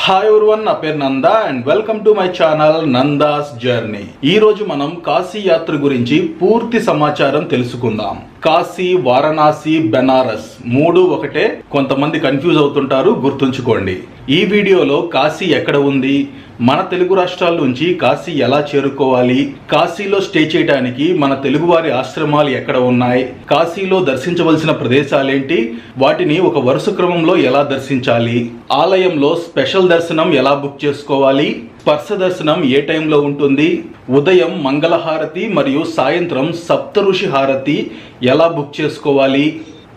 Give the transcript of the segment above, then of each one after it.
Hi everyone, నా పేరు Nanda and welcome to my channel Nanda's journey. ఈ రోజు మనం కాశీ యాత్ర గురించి పూర్తి సమాచారం తెలుసుకుందాం. కాశీ, వారణాసి, బెనారస్ మూడు ఒకటే. కొంతమంది కన్ఫ్యూజ్ అవుతుంటారు, గుర్తుంచుకోండి. ఈ వీడియోలో కాశీ ఎక్కడ ఉంది, మన తెలుగు రాష్ట్రాల నుంచి కాశీ ఎలా చేరుకోవాలి, కాశీలో స్టే చేయడానికి మన తెలుగువారి ఆశ్రమాలు ఎక్కడ ఉన్నాయి, కాశీలో దర్శించవలసిన ప్రదేశాలేంటి, వాటిని ఒక వరుస క్రమంలో ఎలా దర్శించాలి, ఆలయంలో స్పెషల్ దర్శనం ఎలా బుక్ చేసుకోవాలి, స్పర్శ దర్శనం ఏ టైంలో ఉంటుంది, ఉదయం మంగళహారతి మరియు సాయంత్రం సప్తఋషి హారతి ఎలా బుక్ చేసుకోవాలి,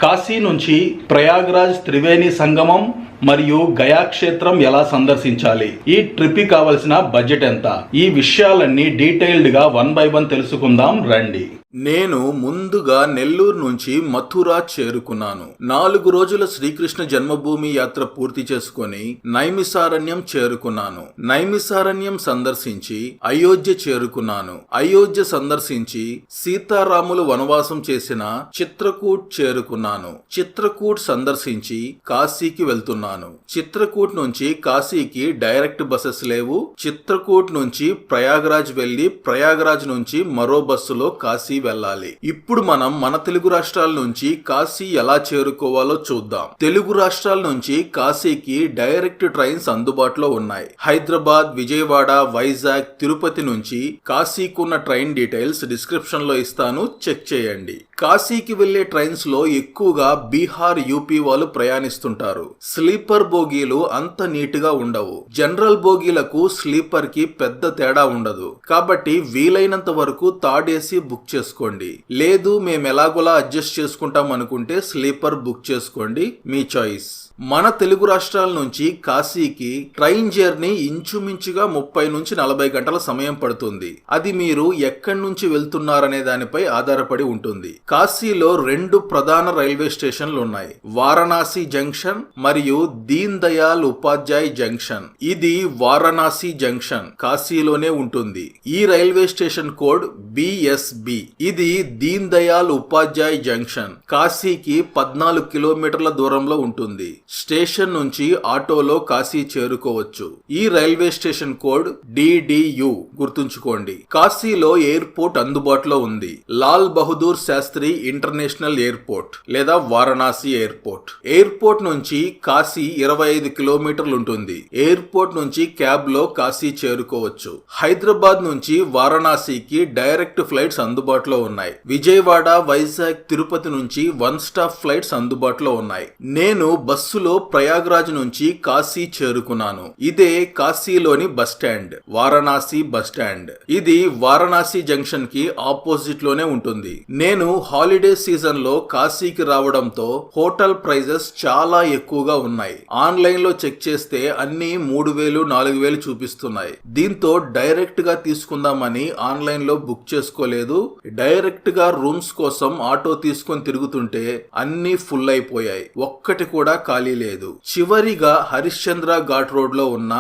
కాశీ నుంచి ప్రయాగ్రాజ్ త్రివేణి సంగమం మరియు గయా క్షేత్రం ఎలా సందర్శించాలి, ఈ ట్రిప్ కావలసిన బడ్జెట్ ఎంత, ఈ విషయాలన్నీ డీటెయిల్డ్ గా 1 by 1 తెలుసుకుందాం రండి. నేను ముందుగా నెల్లూరు నుంచి మథురా చేరుకున్నాను. 4 రోజుల శ్రీకృష్ణ జన్మభూమి యాత్ర పూర్తి చేసుకుని నైమిసారణ్యం చేరుకున్నాను. నైమిసారణ్యం సందర్శించి అయోధ్య చేరుకున్నాను. అయోధ్య సందర్శించి సీతారాములు వనవాసం చేసిన చిత్రకూట్ చేరుకున్నాను. చిత్రకూట్ సందర్శించి కాశీకి వెళ్తున్నాను. చిత్రకూట్ నుంచి కాశీకి డైరెక్ట్ బస్సెస్ లేవు. చిత్రకూట్ నుంచి ప్రయాగ్రాజ్ వెళ్లి ప్రయాగ్రాజ్ నుంచి మరో బస్సులో కాశీ వెళ్ళాలి. ఇప్పుడు మనం మన తెలుగు రాష్ట్రాల నుంచి కాశీ ఎలా చేరుకోవాలో చూద్దాం. తెలుగు రాష్ట్రాల నుంచి కాశీకి డైరెక్ట్ ట్రైన్స్ అందుబాటులో ఉన్నాయి. హైదరాబాద్, విజయవాడ, వైజాగ్, తిరుపతి నుంచి కాశీకున్న ట్రైన్ డీటెయిల్స్ డిస్క్రిప్షన్ లో ఇస్తాను, చెక్ చేయండి. కాశీకి వెళ్లే ట్రైన్స్ లో ఎక్కువగా బీహార్, యూపీ వాళ్ళు ప్రయాణిస్తుంటారు. స్లీపర్ బోగీలు అంత నీట్ గా ఉండవు. జనరల్ బోగీలకు స్లీపర్ కి పెద్ద తేడా ఉండదు. కాబట్టి వీలైనంత వరకు థర్డ్ ఏసీ బుక్ చేసుకోండి. లేదు మేము ఎలాగోలా అడ్జస్ట్ చేసుకుంటాం అనుకుంటే స్లీపర్ బుక్ చేసుకోండి, మీ చాయిస్. మన తెలుగు రాష్ట్రాల నుంచి కాశీకి ట్రైన్ జర్నీ ఇంచుమించుగా 30 నుంచి 40 గంటల సమయం పడుతుంది. అది మీరు ఎక్కడి నుంచి వెళ్తున్నారనే దానిపై ఆధారపడి ఉంటుంది. కాశీలో 2 ప్రధాన రైల్వే స్టేషన్లు ఉన్నాయి, వారణాసి జంక్షన్ మరియు దీన్ దయాల్ ఉపాధ్యాయ్ జంక్షన్. ఇది వారణాసి జంక్షన్ కాశీలోనే ఉంటుంది. ఈ రైల్వే స్టేషన్ కోడ్ BSB. ఇది దీన్ దయాల్ ఉపాధ్యాయ్ జంక్షన్ కాశీకి 14 కిలోమీటర్ల దూరంలో ఉంటుంది. స్టేషన్ నుంచి ఆటోలో కాశీ చేరుకోవచ్చు. ఈ రైల్వే స్టేషన్ కోడ్ DDU, గుర్తుంచుకోండి. కాశీలో ఎయిర్పోర్ట్ అందుబాటులో ఉంది. లాల్ బహదూర్ శాస్త్రి ఇంటర్నేషనల్ ఎయిర్పోర్ట్ లేదా వారణాసి ఎయిర్పోర్ట్. ఎయిర్పోర్ట్ నుంచి కాశీ 25 కిలోమీటర్లు ఉంటుంది. ఎయిర్పోర్ట్ నుంచి క్యాబ్ లో కాశీ చేరుకోవచ్చు. హైదరాబాద్ నుంచి వారణాసికి డైరెక్ట్ ఫ్లైట్స్ అందుబాటులో ఉన్నాయి. విజయవాడ, వైజాగ్, తిరుపతి నుంచి 1 స్టాప్ ఫ్లైట్స్ అందుబాటులో ఉన్నాయి. నేను బస్సులో ప్రయాగ్రాజ్ నుంచి కాశీ చేరుకున్నాను. ఇదే కాశీలోని bus stand, Varanasi bus stand. ఇది వారణాసి జంక్షన్ కి ఆపోజిట్ లోనే ఉంటుంది. నేను హాలిడే సీజన్ లో కాశీకి రావడంతో హోటల్ ప్రైజెస్ చాలా ఎక్కువగా ఉన్నాయి. ఆన్లైన్ లో చెక్ చేస్తే అన్ని 3000, 4000 చూపిస్తున్నాయి. దీంతో డైరెక్ట్ గా తీసుకుందామని ఆన్లైన్ లో బుక్ చేసుకోలేదు. డైరెక్ట్ గా రూమ్స్ కోసం ఆటో తీసుకొని తిరుగుతుంటే అన్ని ఫుల్ అయిపోయాయి, ఒక్కటి కూడా ఖాళీ లేదు. చివరిగా హరిశ్చంద్ర ఘాట్ రోడ్ లో ఉన్న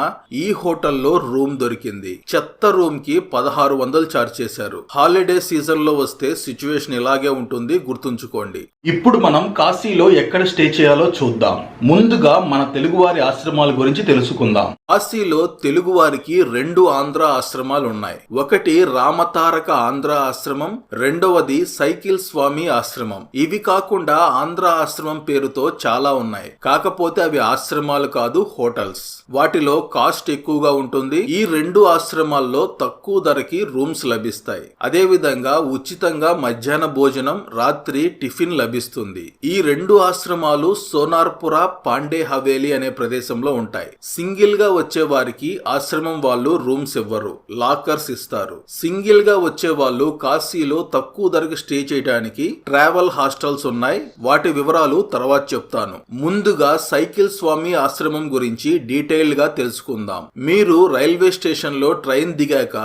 ఈ హోటల్లో రూమ్ దొరికింది. చెత్త రూమ్ కి 1600 చార్జ్ చేశారు. హాలిడే సీజన్ లో వస్తే సిచ్యువేషన్ ఇలాగే ఉంటుంది, గుర్తుంచుకోండి. ఇప్పుడు మనం కాశీలో ఎక్కడ స్టే చేయాలో చూద్దాం. ముందుగా మన తెలుగువారి ఆశ్రమాల గురించి తెలుసుకుందాం. కాశీలో తెలుగువారికి 2 ఆంధ్ర ఆశ్రమాలు ఉన్నాయి. ఒకటి రామతారక ఆంధ్ర ఆశ్రమం, రెండవది సైకిల్ స్వామి ఆశ్రమం. ఇవి కాకుండా ఆంధ్ర ఆశ్రమం పేరుతో చాలా ఉన్నాయి. కాకపోతే అవి ఆశ్రమాలు కాదు, హోటల్స్. వాటిలో కాస్ట్ ఎక్కువగా ఉంటుంది. ఈ 2 ఆశ్రమాల్లో తక్కువ ధరకి రూమ్స్ లభిస్తాయి. అదే విధంగా ఉచితంగా మధ్యాహ్న భోజనం, రాత్రి టిఫిన్ లభిస్తుంది. ఈ 2 ఆశ్రమాలు సోనార్పుర, పాండే హవేలీ అనే ప్రదేశంలో ఉంటాయి. సింగిల్ గా వచ్చే వారికి ఆశ్రమం వాళ్ళు రూమ్స్ ఇవ్వరు, లాకర్స్ ఇస్తారు. సింగిల్ గా వచ్చే వాళ్ళు కాశీలో తక్కువ ధరకు స్టే చేయడానికి ట్రావెల్ హాస్టల్స్ ఉన్నాయి. వాటి వివరాలు తర్వాత చెప్తాను. ముందుగా సైకిల్ స్వామి ఆశ్రమం గురించి డీటెయిల్ గా తెలుసుకుందాం. మీరు రైల్వే స్టేషన్ లో ట్రైన్ దిగాక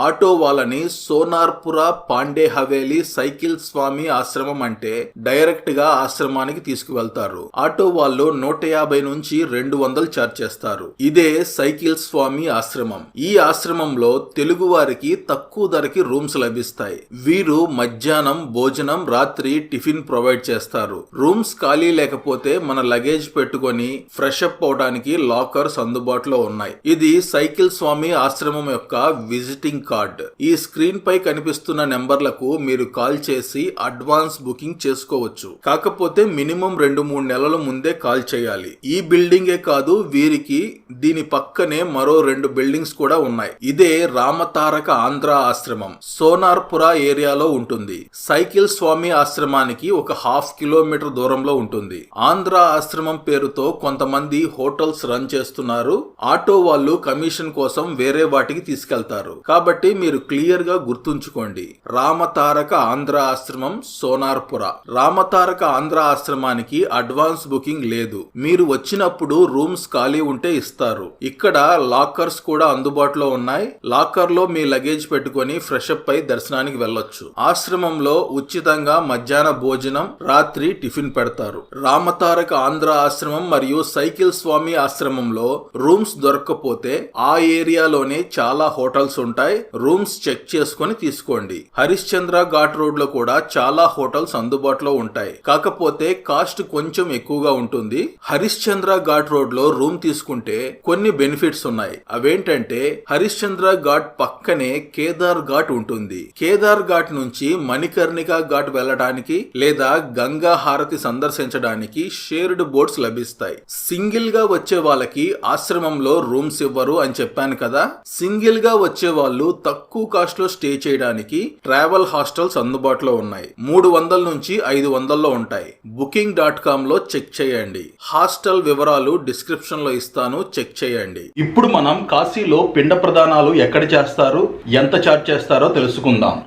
ఆటో వాళ్ళని సోనార్పుర, పాండే హవేలీ, సైకిల్ స్వామి ఆశ్రమం అంటే డైరెక్ట్ గా ఆశ్రమానికి తీసుకువెళ్తారు. ఆటో వాళ్ళు 150 నుంచి 200 చార్జ్ చేస్తారు. ఇదే సైకిల్ స్వామి ఆశ్రమం. ఈ ఆశ్రమంలో తెలుగు వారికి తక్కువ ధరకి రూమ్స్ లభిస్తాయి. వీరు మధ్యాహ్నం భోజనం, రాత్రి టిఫిన్ ప్రొవైడ్ చేస్తారు. రూమ్స్ ఖాళీ లేకపోతే మన లగేజ్ పెట్టుకొని ఫ్రెష్ అప్ అవడానికి లాకర్స్ అందుబాటులో ఉన్నాయి. ఇది సైకిల్ స్వామి ఆశ్రమం యొక్క విజిటింగ్ కార్డ్. ఈ స్క్రీన్ పై కనిపిస్తున్న నెంబర్లకు మీరు కాల్ చేసి అడ్వాన్స్ బుకింగ్ చేసుకోవచ్చు. కాకపోతే మినిమం 2-3 నెలల ముందే కాల్ చేయాలి. ఈ బిల్డింగే కాదు, వీరికి దీని పక్కనే మరో 2 బిల్డింగ్స్ కూడా ఉన్నాయి. ఇదే రామతారక ఆంధ్ర ఆశ్రమం. సోనార్పుర ఏరియాలో ఉంటుంది. సైకిల్ స్వామి ఆశ్రమానికి ఒక 1/2 కిలోమీటర్ దూరంలో ఉంటుంది. ఆంధ్ర ఆశ్రమం పేరుతో కొంతమంది హోటల్స్ రన్ చేస్తున్నారు. ఆటో వాళ్ళు కమిషన్ కోసం వేరే వాటికి తీసుకెళ్తారు. కాబట్టి మీరు క్లియర్ గా గుర్తుంచుకోండి, రామతారక ఆంధ్ర ఆశ్రమం, సోనార్పుర. రామతారక ఆంధ్ర ఆశ్రమానికి అడ్వాన్స్ బుకింగ్ లేదు. మీరు వచ్చినప్పుడు రూమ్స్ ఖాళీ ఉంటే ఇస్తారు. ఇక్కడ లాకర్స్ కూడా అందుబాటులో ఉన్నాయి. లాకర్ లో మీ లగేజ్ పెట్టుకొని ఫ్రెష్ అప్ అయి దర్శనానికి వెళ్ళొచ్చు. ఆశ్రమంలో ఉచితంగా మధ్యాహ్న భోజనం, రాత్రి టిఫిన్ పెడతారు. రామతారక ఆంధ్ర ఆశ్రమం మరియు సైకిల్ స్వామి ఆశ్రమంలో రూమ్స్ దొరకకపోతే ఆ ఏరియాలోనే చాలా హోటల్స్ ఉంటాయి. రూమ్స్ చెక్ చేసుకొని తీసుకోండి. హరిశ్చంద్ర ఘాట్ రోడ్ లో కూడా చాలా హోటల్స్ అందుబాటులో ఉంటాయి. కాకపోతే కాస్ట్ కొంచెం ఎక్కువగా ఉంటుంది. హరిశ్చంద్ర ఘాట్ రోడ్ లో రూమ్ తీసుకుంటే కొన్ని బెనిఫిట్స్ ఉన్నాయి. అవేంటంటే హరిశ్చంద్ర ఘాట్ పక్కనే కేదార్ ఘాట్ ఉంటుంది. కేదార్ ఘాట్ నుంచి మణికర్ణిక ఘాట్ వెళ్ళడానికి లేదా గంగా హారతి సందర్శించడానికి షేర్డ్ బోట్స్ లభిస్తాయి. సింగిల్ గా వచ్చే వాళ్ళకి ఆశ్రమంలో రూమ్స్ ఇవ్వరు అని చెప్పాను కదా. సింగిల్ గా వచ్చే వాళ్ళు తక్కువ కాస్ట్ లో స్టే చేయడానికి ట్రావెల్ హాస్టల్స్ అందుబాటులో ఉన్నాయి. 300 నుంచి 500లో ఉంటాయి. booking.com లో చెక్ చేయండి. హాస్టల్ వివరాలు డిస్క్రిప్షన్ లో ఇస్తాను, చెక్ చేయండి. ఇప్పుడు మనం కాశీలో పిండ ప్రదానాలు ఎక్కడ చేస్తారు, ఎంత ఛార్జ్ చేస్తారో తెలుసుకుందాం.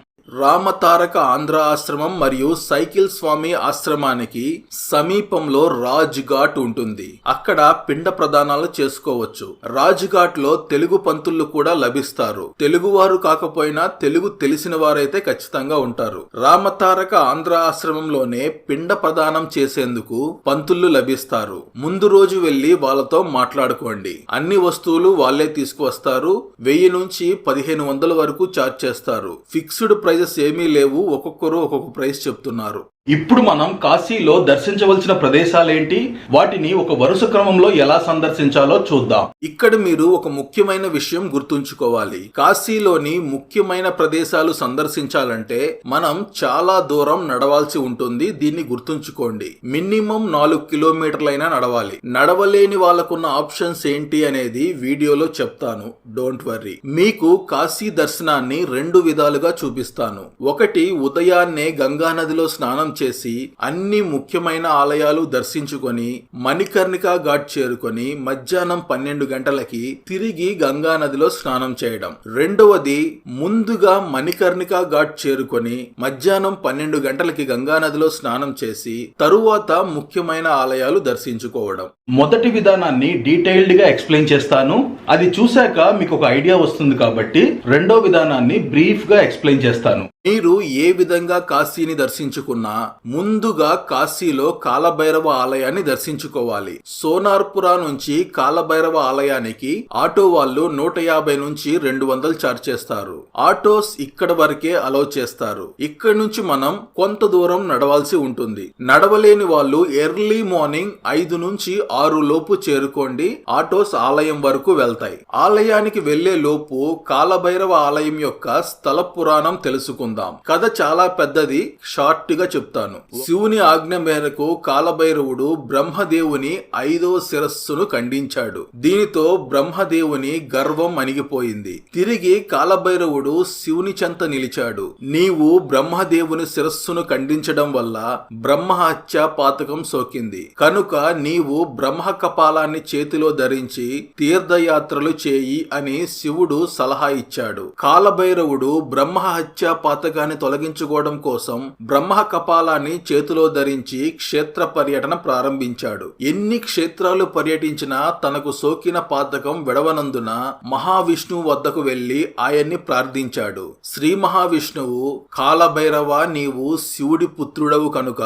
రామతారక ఆంధ్ర ఆశ్రమం మరియు సైకిల్ స్వామి ఆశ్రమానికి సమీపంలో రాజ్ ఘాట్ ఉంటుంది. అక్కడ పిండ ప్రదానాలు చేసుకోవచ్చు. రాజ్ ఘాట్ లో తెలుగు పంతులు కూడా లభిస్తారు. తెలుగువారు కాకపోయినా తెలుగు తెలిసిన వారైతే ఖచ్చితంగా ఉంటారు. రామతారక ఆంధ్ర ఆశ్రమంలోనే పిండ ప్రదానం చేసేందుకు పంతులు లభిస్తారు. ముందు రోజు వెళ్లి వాళ్ళతో మాట్లాడుకోండి. అన్ని వస్తువులు వాళ్లే తీసుకువస్తారు. 1000 నుంచి 1500 వరకు ఛార్జ్ చేస్తారు. ఫిక్స్డ్ ప్రైజెస్ ఏమీ లేవు. ఒక్కొక్కరు ఒక్కొక్క ప్రైస్ చెప్తున్నారు. ఇప్పుడు మనం కాశీలో దర్శించవలసిన ప్రదేశాలేంటి, వాటిని ఒక వరుస క్రమంలో ఎలా సందర్శించాలో చూద్దాం. ఇక్కడ మీరు ఒక ముఖ్యమైన విషయం గుర్తుంచుకోవాలి. కాశీలోని ముఖ్యమైన ప్రదేశాలు సందర్శించాలంటే మనం చాలా దూరం నడవాల్సి ఉంటుంది. దీన్ని గుర్తుంచుకోండి. మినిమం 4 కిలోమీటర్లైనా నడవాలి. నడవలేని వాళ్ళకున్న ఆప్షన్స్ ఏంటి అనేది వీడియోలో చెప్తాను, డోంట్ వర్రీ. మీకు కాశీ దర్శనాన్ని 2 విధాలుగా చూపిస్తాను. ఒకటి, ఉదయాన్నే గంగా నదిలో స్నానం చేసి అన్ని ముఖ్యమైన ఆలయాలు దర్శించుకొని మణికర్ణిక ఘాట్ చేరుకొని మధ్యాహ్నం 12 గంటలకి తిరిగి గంగా నదిలో స్నానం చేయడం. రెండవది, ముందుగా మణికర్ణిక ఘాట్ చేరుకొని మధ్యాహ్నం 12 గంటలకి గంగా నదిలో స్నానం చేసి తరువాత ముఖ్యమైన ఆలయాలు దర్శించుకోవడం. మొదటి విధానాన్ని డీటెయిల్డ్ గా ఎక్స్ప్లెయిన్ చేస్తాను. అది చూశాక మీకు ఒక ఐడియా వస్తుంది కాబట్టి రెండో విధానాన్ని బ్రీఫ్ గా ఎక్స్ప్లెయిన్ చేస్తాను. మీరు ఏ విధంగా కాశీని దర్శించుకున్నా ముందుగా కాశీలో కాలభైరవ ఆలయాన్ని దర్శించుకోవాలి. సోనార్పుర నుంచి కాలభైరవ ఆలయానికి ఆటో వాళ్ళు 150 నుంచి 200 ఛార్జ్ చేస్తారు. ఆటోస్ ఇక్కడ వరకే అలౌ చేస్తారు. ఇక్కడ నుంచి మనం కొంత దూరం నడవాల్సి ఉంటుంది. నడవలేని వాళ్ళు ఎర్లీ మార్నింగ్ 5 నుంచి 6 లోపు చేరుకోండి. ఆటోస్ ఆలయం వరకు వెళ్తాయి. ఆలయానికి వెళ్లే లోపు కాలభైరవ ఆలయం యొక్క స్థల పురాణం తెలుసుకుందాం. కథ చాలా పెద్దది, షార్ట్ గా చెప్తాను. శివుని ఆజ్ఞ మేరకు కాలభైరవుడు బ్రహ్మదేవుని 5వ శిరస్సును ఖండించాడు. దీనితో బ్రహ్మదేవుని గర్వం అణిగిపోయింది. తిరిగి కాలభైరవుడు శివుని చెంత నిలిచాడు. నీవు బ్రహ్మదేవుని శిరస్సును ఖండించడం వల్ల బ్రహ్మహత్య పాతకం సోకింది. కనుక నీవు బ్రహ్మ కపాలాన్ని చేతిలో ధరించి తీర్థయాత్రలు చేయి అని శివుడు సలహా ఇచ్చాడు. కాలభైరవుడు బ్రహ్మహత్య పాతకం పాతకాన్ని తొలగించుకోవడం కోసం బ్రహ్మ కపాలాన్ని చేతిలో ధరించి క్షేత్ర పర్యటన ప్రారంభించాడు. ఎన్ని క్షేత్రాలు పర్యటించినా తనకు సోకిన పాతకం విడవనందున మహావిష్ణువు వద్దకు వెళ్లి ఆయన్ని ప్రార్థించాడు. శ్రీ మహావిష్ణువు, కాలభైరవ, నీవు శివుడి పుత్రుడవు కనుక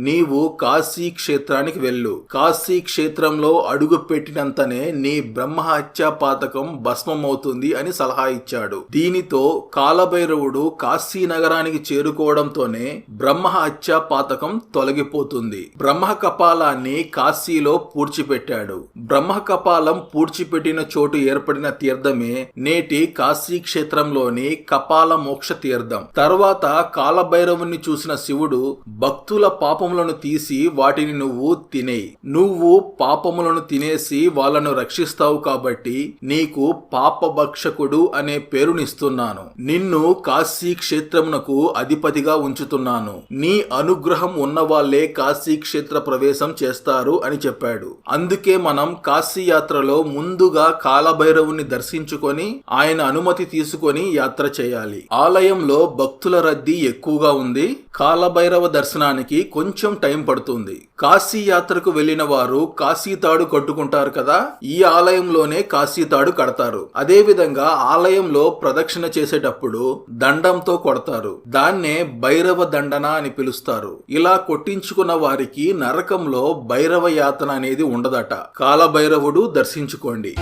నీవు కాశీ క్షేత్రానికి వెళ్ళు. కాశీ క్షేత్రంలో అడుగు పెట్టినంతనే నీ బ్రహ్మహత్యా పాతకం భస్మమవుతుంది అని సలహా ఇచ్చాడు. దీనితో కాలభైరవుడు కాశీ నగరానికి చేరుకోవడంతోనే బ్రహ్మహత్యా పాతకం తొలగిపోతుంది. బ్రహ్మ కపాలాన్ని కాశీలో పూడ్చిపెట్టాడు. బ్రహ్మ కపాలం పూడ్చిపెట్టిన చోటు ఏర్పడిన తీర్థమే నేటి కాశీ క్షేత్రంలోని కపాల మోక్ష తీర్థం. తర్వాత కాలభైరవుని చూసిన శివుడు, భక్తుల పాపములను తీసి వాటిని నువ్వు తినేయి. నువ్వు పాపములను తినేసి వాళ్ళను రక్షిస్తావు కాబట్టి నీకు పాపభక్షకుడు అనే పేరునిస్తున్నాను. నిన్ను కాశీ క్షేత్రమునకు అధిపతిగా ఉంచుతున్నాను. నీ అనుగ్రహం ఉన్నవాళ్లే కాశీ క్షేత్ర ప్రవేశం చేస్తారు అని చెప్పాడు. అందుకే మనం కాశీ యాత్రలో ముందుగా కాలభైరవుని దర్శించుకొని ఆయన అనుమతి తీసుకొని యాత్ర చేయాలి. ఆలయంలో భక్తుల రద్దీ ఎక్కువగా ఉంది. కాలభైరవ దర్శనానికి కొంచెం టైం పడుతుంది. కాశీ యాత్రకు వెళ్లిన వారు కాశీ తాడు కట్టుకుంటారు కదా, ఈ ఆలయంలోనే కాశీ తాడు కడతారు. అదే విధంగా ఆలయంలో ప్రదక్షిణ చేసేటప్పుడు దండంతో కొడతారు. దాన్నే భైరవ దండన అని పిలుస్తారు. ఇలా కొట్టించుకున్న వారికి నరకంలో భైరవ యాతన అనేది ఉండదట. కాలభైరవుడు దర్శించుకోండి.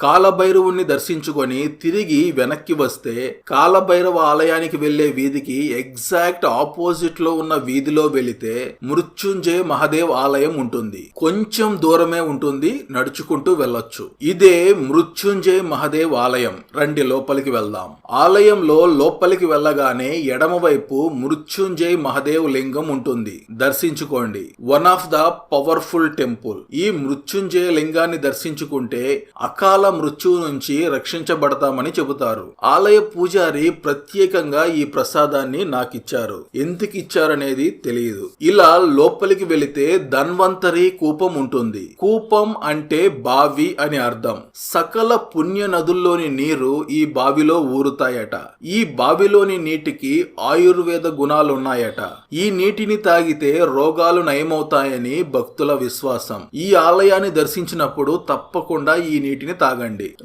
కాలభైరవుణ్ణి దర్శించుకొని తిరిగి వెనక్కి వస్తే కాలభైరవ ఆలయానికి వెళ్లే వీధికి ఎగ్జాక్ట్ ఆపోజిట్ లో ఉన్న వీధిలో వెళితే మృత్యుంజయ మహాదేవ్ ఆలయం ఉంటుంది. కొంచెం దూరమే ఉంటుంది, నడుచుకుంటూ వెళ్ళొచ్చు. ఇదే మృత్యుంజయ మహాదేవ్ ఆలయం. రండి లోపలికి వెళ్దాం. ఆలయంలో లోపలికి వెళ్ళగానే ఎడమవైపు మృత్యుంజయ మహాదేవ్ లింగం ఉంటుంది, దర్శించుకోండి. One of the powerful temple. ఈ మృత్యుంజయ లింగాన్ని దర్శించుకుంటే అకాల మృత్యువు నుంచి రక్షించబడతామని చెబుతారు. ఆలయ పూజారి ప్రత్యేకంగా ఈ ప్రసాదాన్ని నాకిచ్చారు. ఎందుకు ఇచ్చారనేది తెలియదు. ఇలా లోపలికి వెళితే ధన్వంతరి కూపం ఉంటుంది. కూపం అంటే బావి అని అర్థం. సకల పుణ్య నదుల్లోని నీరు ఈ బావిలో ఊరుతాయట. ఈ బావిలోని నీటికి ఆయుర్వేద గుణాలున్నాయట. ఈ నీటిని తాగితే రోగాలు నయమవుతాయని భక్తుల విశ్వాసం. ఈ ఆలయాన్ని దర్శించినప్పుడు తప్పకుండా ఈ నీటిని తాగండి.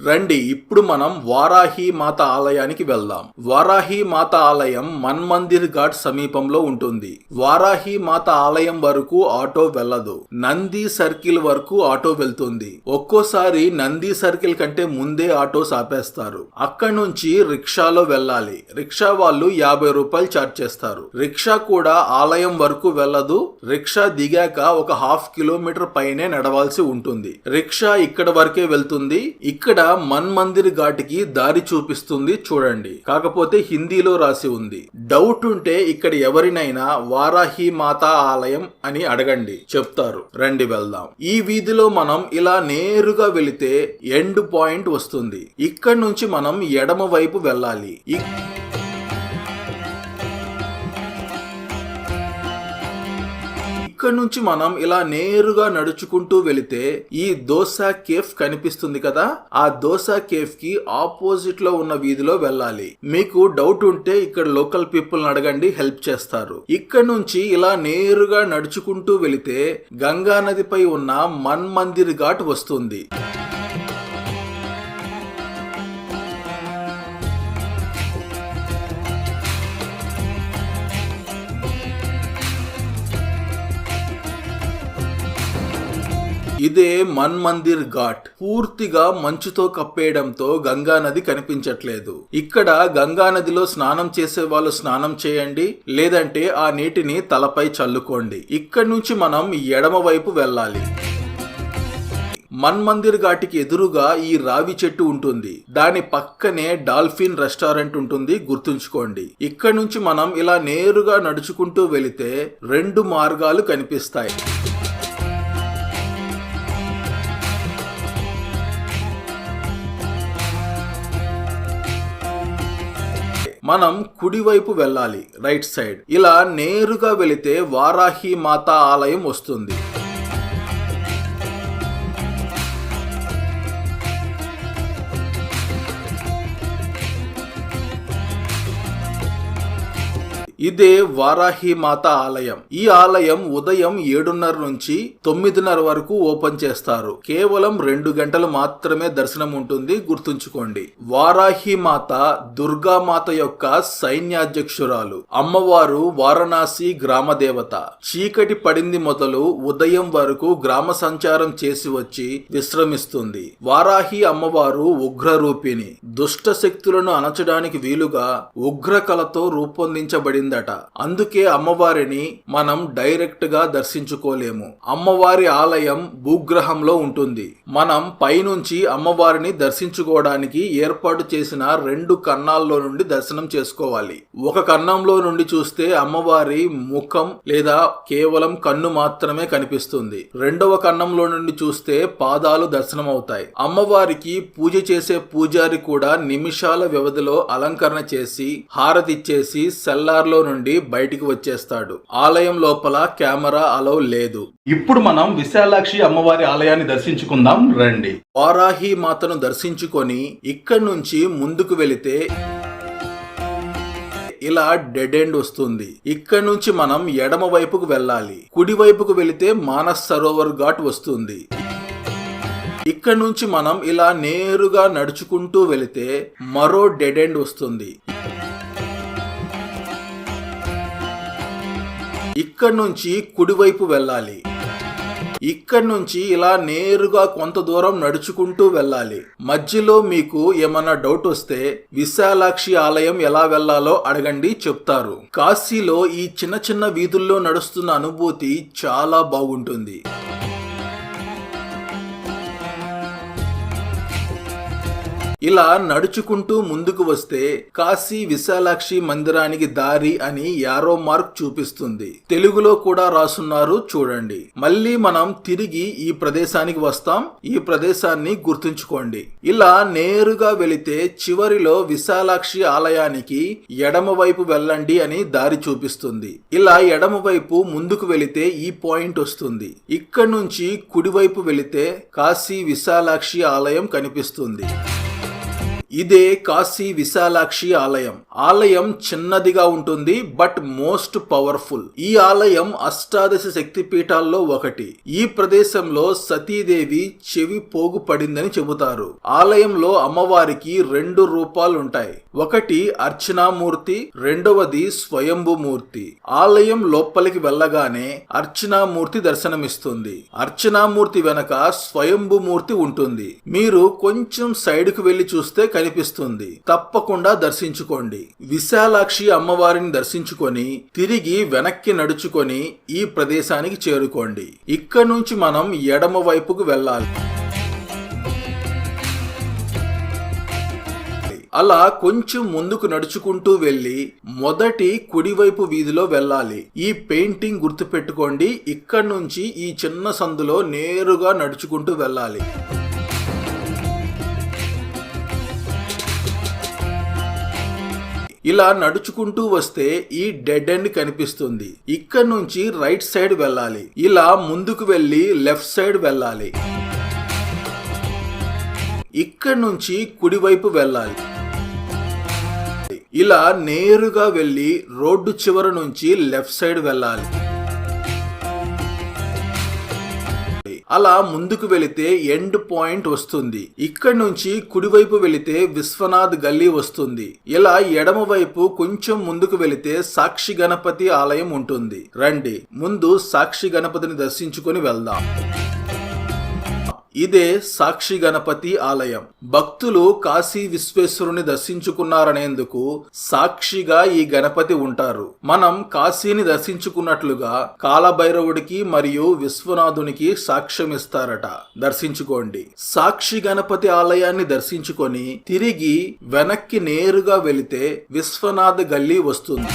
రండి, ఇప్పుడు మనం వారాహి మాత ఆలయానికి వెళ్దాం. వారాహి మాత ఆలయం మన్మందిర్ ఘాట్ సమీపంలో ఉంటుంది. వారాహి మాత ఆలయం వరకు ఆటో వెళ్ళదు. నంది సర్కిల్ వరకు ఆటో వెళ్తుంది. ఒక్కోసారి నంది సర్కిల్ కంటే ముందే ఆటోస్ ఆపేస్తారు. అక్కడి నుంచి రిక్షాలో వెళ్ళాలి. రిక్షా వాళ్ళు 50 రూపాయలు ఛార్జ్ చేస్తారు. రిక్షా కూడా ఆలయం వరకు వెళ్ళదు. రిక్షా దిగాక ఒక 1/2 కిలోమీటర్ పైనే నడవాల్సి ఉంటుంది. రిక్షా ఇక్కడ వరకే వెళ్తుంది. ఇక్కడ మన్మందిర్ ఘాటికి దారి చూపిస్తుంది చూడండి. కాకపోతే హిందీలో రాసి ఉంది. డౌట్ ఉంటే ఇక్కడ ఎవరినైనా వారాహి మాతా ఆలయం అని అడగండి, చెప్తారు. రండి వెళ్దాం. ఈ వీధిలో మనం ఇలా నేరుగా వెళితే ఎండ్ పాయింట్ వస్తుంది. ఇక్కడ నుంచి మనం ఎడమ వైపు వెళ్ళాలి. ఇక్కడ నుంచి మనం ఇలా నేరుగా నడుచుకుంటూ వెళితే ఈ దోసా కేఫ్ కనిపిస్తుంది కదా, ఆ దోసా కేఫ్ కి ఆపోజిట్ లో ఉన్న వీధిలో వెళ్ళాలి. మీకు డౌట్ ఉంటే ఇక్కడ లోకల్ పీపుల్ అడగండి, హెల్ప్ చేస్తారు. ఇక్కడ నుంచి ఇలా నేరుగా నడుచుకుంటూ వెళితే గంగా నదిపై ఉన్న మన్మందిర్ ఘాట్ వస్తుంది. ఇదే మన్మందిర్ ఘాట్. పూర్తిగా మంచుతో కప్పేయడంతో గంగా నది కనిపించట్లేదు. ఇక్కడ గంగా నదిలో స్నానం చేసే వాళ్ళు స్నానం చేయండి, లేదంటే ఆ నీటిని తలపై చల్లుకోండి. ఇక్కడి నుంచి మనం ఎడమ వైపు వెళ్ళాలి. మన్మందిర్ ఘాటికి ఎదురుగా ఈ రావి చెట్టు ఉంటుంది. దాని పక్కనే డాల్ఫిన్ రెస్టారెంట్ ఉంటుంది, గుర్తుంచుకోండి. ఇక్కడ నుంచి మనం ఇలా నేరుగా నడుచుకుంటూ వెళితే 2 మార్గాలు కనిపిస్తాయి. మనం కుడివైపు వెళ్ళాలి, రైట్ సైడ్. ఇలా నేరుగా వెళితే వారాహి మాతా ఆలయం వస్తుంది. ఇదే వారాహి మాత ఆలయం. ఈ ఆలయం ఉదయం 7:30 నుంచి 9:30 వరకు ఓపెన్ చేస్తారు. కేవలం 2 గంటలు మాత్రమే దర్శనం ఉంటుంది, గుర్తుంచుకోండి. వారాహి మాత దుర్గామాత యొక్క సైన్యాధ్యక్షురాలు. అమ్మవారు వారణాసి గ్రామ దేవత. చీకటి పడింది మొదలు ఉదయం వరకు గ్రామ సంచారం చేసి వచ్చి విశ్రమిస్తుంది. వారాహి అమ్మవారు ఉగ్రరూపిణి. దుష్ట శక్తులను అణచడానికి వీలుగా ఉగ్ర కళతో రూపొందించబడిందట. అందుకే అమ్మవారిని మనం డైరెక్ట్ గా దర్శించుకోలేము. అమ్మవారి ఆలయం భూగ్రహంలో ఉంటుంది. మనం పైనుంచి అమ్మవారిని దర్శించుకోవడానికి ఏర్పాటు చేసిన 2 కన్నాల్లో నుండి దర్శనం చేసుకోవాలి. ఒక కన్నంలో నుండి చూస్తే అమ్మవారి ముఖం లేదా కేవలం కన్ను మాత్రమే కనిపిస్తుంది. రెండవ కన్నంలో నుండి చూస్తే పాదాలు దర్శనమవుతాయి. అమ్మవారికి పూజ చేసే పూజారి కూడా నిమిషాల వ్యవధిలో అలంకరణ చేసి హారతిచ్చేసి సెల్లార్లో నుండి బయటికి వచ్చేస్తాడు. ఆలయం లోపల కెమెరా అలౌ లేదు. ఇప్పుడు మనం విశాలాక్షి అమ్మవారి ఆలయాన్ని దర్శించుకుందాం రండి. వారాహి మాతను దర్శించుకొని ఇక్కడి నుంచి ముందుకు వెళితే ఇలా డెడ్ ఎండ్ వస్తుంది. ఇక్కడ నుంచి మనం ఎడమ వైపుకు వెళ్ళాలి. కుడి వైపుకు వెళితే మానస్ సరోవర్ ఘాట్ వస్తుంది. ఇక్కడ నుంచి మనం ఇలా నేరుగా నడుచుకుంటూ వెళితే మరో డెడ్ ఎండ్ వస్తుంది. ఇక్కడ నుంచి కుడివైపు వెళ్ళాలి. ఇక్కడ నుంచి ఇలా నేరుగా కొంత దూరం నడుచుకుంటూ వెళ్ళాలి. మధ్యలో మీకు ఏమన్నా డౌట్ వస్తే విశాలాక్షి ఆలయం ఎలా వెళ్లాలో అడగండి, చెప్తారు. కాశీలో ఈ చిన్న చిన్న వీధుల్లో నడుస్తున్న అనుభూతి చాలా బాగుంటుంది. ఇలా నడుచుకుంటూ ముందుకు వస్తే కాశీ విశాలాక్షి మందిరానికి దారి అని యారో మార్క్ చూపిస్తుంది. తెలుగులో కూడా రాసున్నారు, చూడండి. మళ్ళీ మనం తిరిగి ఈ ప్రదేశానికి వస్తాం. ఈ ప్రదేశాన్ని గుర్తుంచుకోండి. ఇలా నేరుగా వెళితే చివరిలో విశాలాక్షి ఆలయానికి ఎడమ వైపు వెళ్ళండి అని దారి చూపిస్తుంది. ఇలా ఎడమ వైపు ముందుకు వెళితే ఈ పాయింట్ వస్తుంది. ఇక్కడ నుంచి కుడివైపు వెళితే కాశీ విశాలాక్షి ఆలయం కనిపిస్తుంది. ఇదే కాశీ విశాలాక్షి ఆలయం. ఆలయం చిన్నదిగా ఉంటుంది, బట్ మోస్ట్ పవర్ఫుల్. ఈ ఆలయం అష్టాదశ శక్తి పీఠాల్లో ఒకటి. ఈ ప్రదేశంలో సతీదేవి చెవి పోగు పడిందని చెబుతారు. ఆలయంలో అమ్మవారికి 2 రూపాలుంటాయి. ఒకటి అర్చనామూర్తి, రెండవది స్వయంభూమూర్తి. ఆలయం లోపలికి వెళ్ళగానే అర్చనామూర్తి దర్శనమిస్తుంది. అర్చనామూర్తి వెనక స్వయంభూమూర్తి ఉంటుంది. మీరు కొంచెం సైడ్ కు వెళ్లి చూస్తే కనిపిస్తుంది. తప్పకుండా దర్శించుకోండి. విశాలాక్షి అమ్మవారిని దర్శించుకొని తిరిగి వెనక్కి నడుచుకొని ఈ ప్రదేశానికి చేరుకోండి. ఇక్కడ నుంచి మనం ఎడమ వైపుకు వెళ్ళాలి. అలా కొంచెం ముందుకు నడుచుకుంటూ వెళ్లి మొదటి కుడివైపు వీధిలో వెళ్ళాలి. ఈ పెయింటింగ్ గుర్తు పెట్టుకోండి. ఇక్కడ నుంచి ఈ చిన్న సందులో నేరుగా నడుచుకుంటూ వెళ్ళాలి. ఇలా నడుచుకుంటూ వస్తే ఈ డెడ్ ఎండ్ కనిపిస్తుంది. ఇక్కడ నుంచి రైట్ సైడ్ వెళ్ళాలి. ఇలా ముందుకు వెళ్లి లెఫ్ట్ సైడ్ వెళ్ళాలి. ఇక్కడ నుంచి కుడివైపు వెళ్ళాలి. ఇలా నేరుగా వెళ్లి రోడ్డు చివర నుంచి లెఫ్ట్ సైడ్ వెళ్ళాలి. అలా ముందుకు వెళితే ఎండ్ పాయింట్ వస్తుంది. ఇక్కడ నుంచి కుడివైపు వెళితే విశ్వనాథ్ గల్లీ వస్తుంది. ఇలా ఎడమ వైపు కొంచెం ముందుకు వెళితే సాక్షి గణపతి ఆలయం ఉంటుంది. రండి, ముందు సాక్షి గణపతిని దర్శించుకొని వెళ్దాం. ఇదే సాక్షి గణపతి ఆలయం. భక్తులు కాశీ విశ్వేశ్వరుని దర్శించుకున్నారనేందుకు సాక్షిగా ఈ గణపతి ఉంటారు. మనం కాశీని దర్శించుకున్నట్లుగా కాలభైరవుడికి మరియు విశ్వనాథునికి సాక్ష్యమిస్తారట. దర్శించుకోండి. సాక్షి గణపతి ఆలయాన్ని దర్శించుకొని తిరిగి వెనక్కి నేరుగా వెళితే విశ్వనాథ్ గల్లీ వస్తుంది.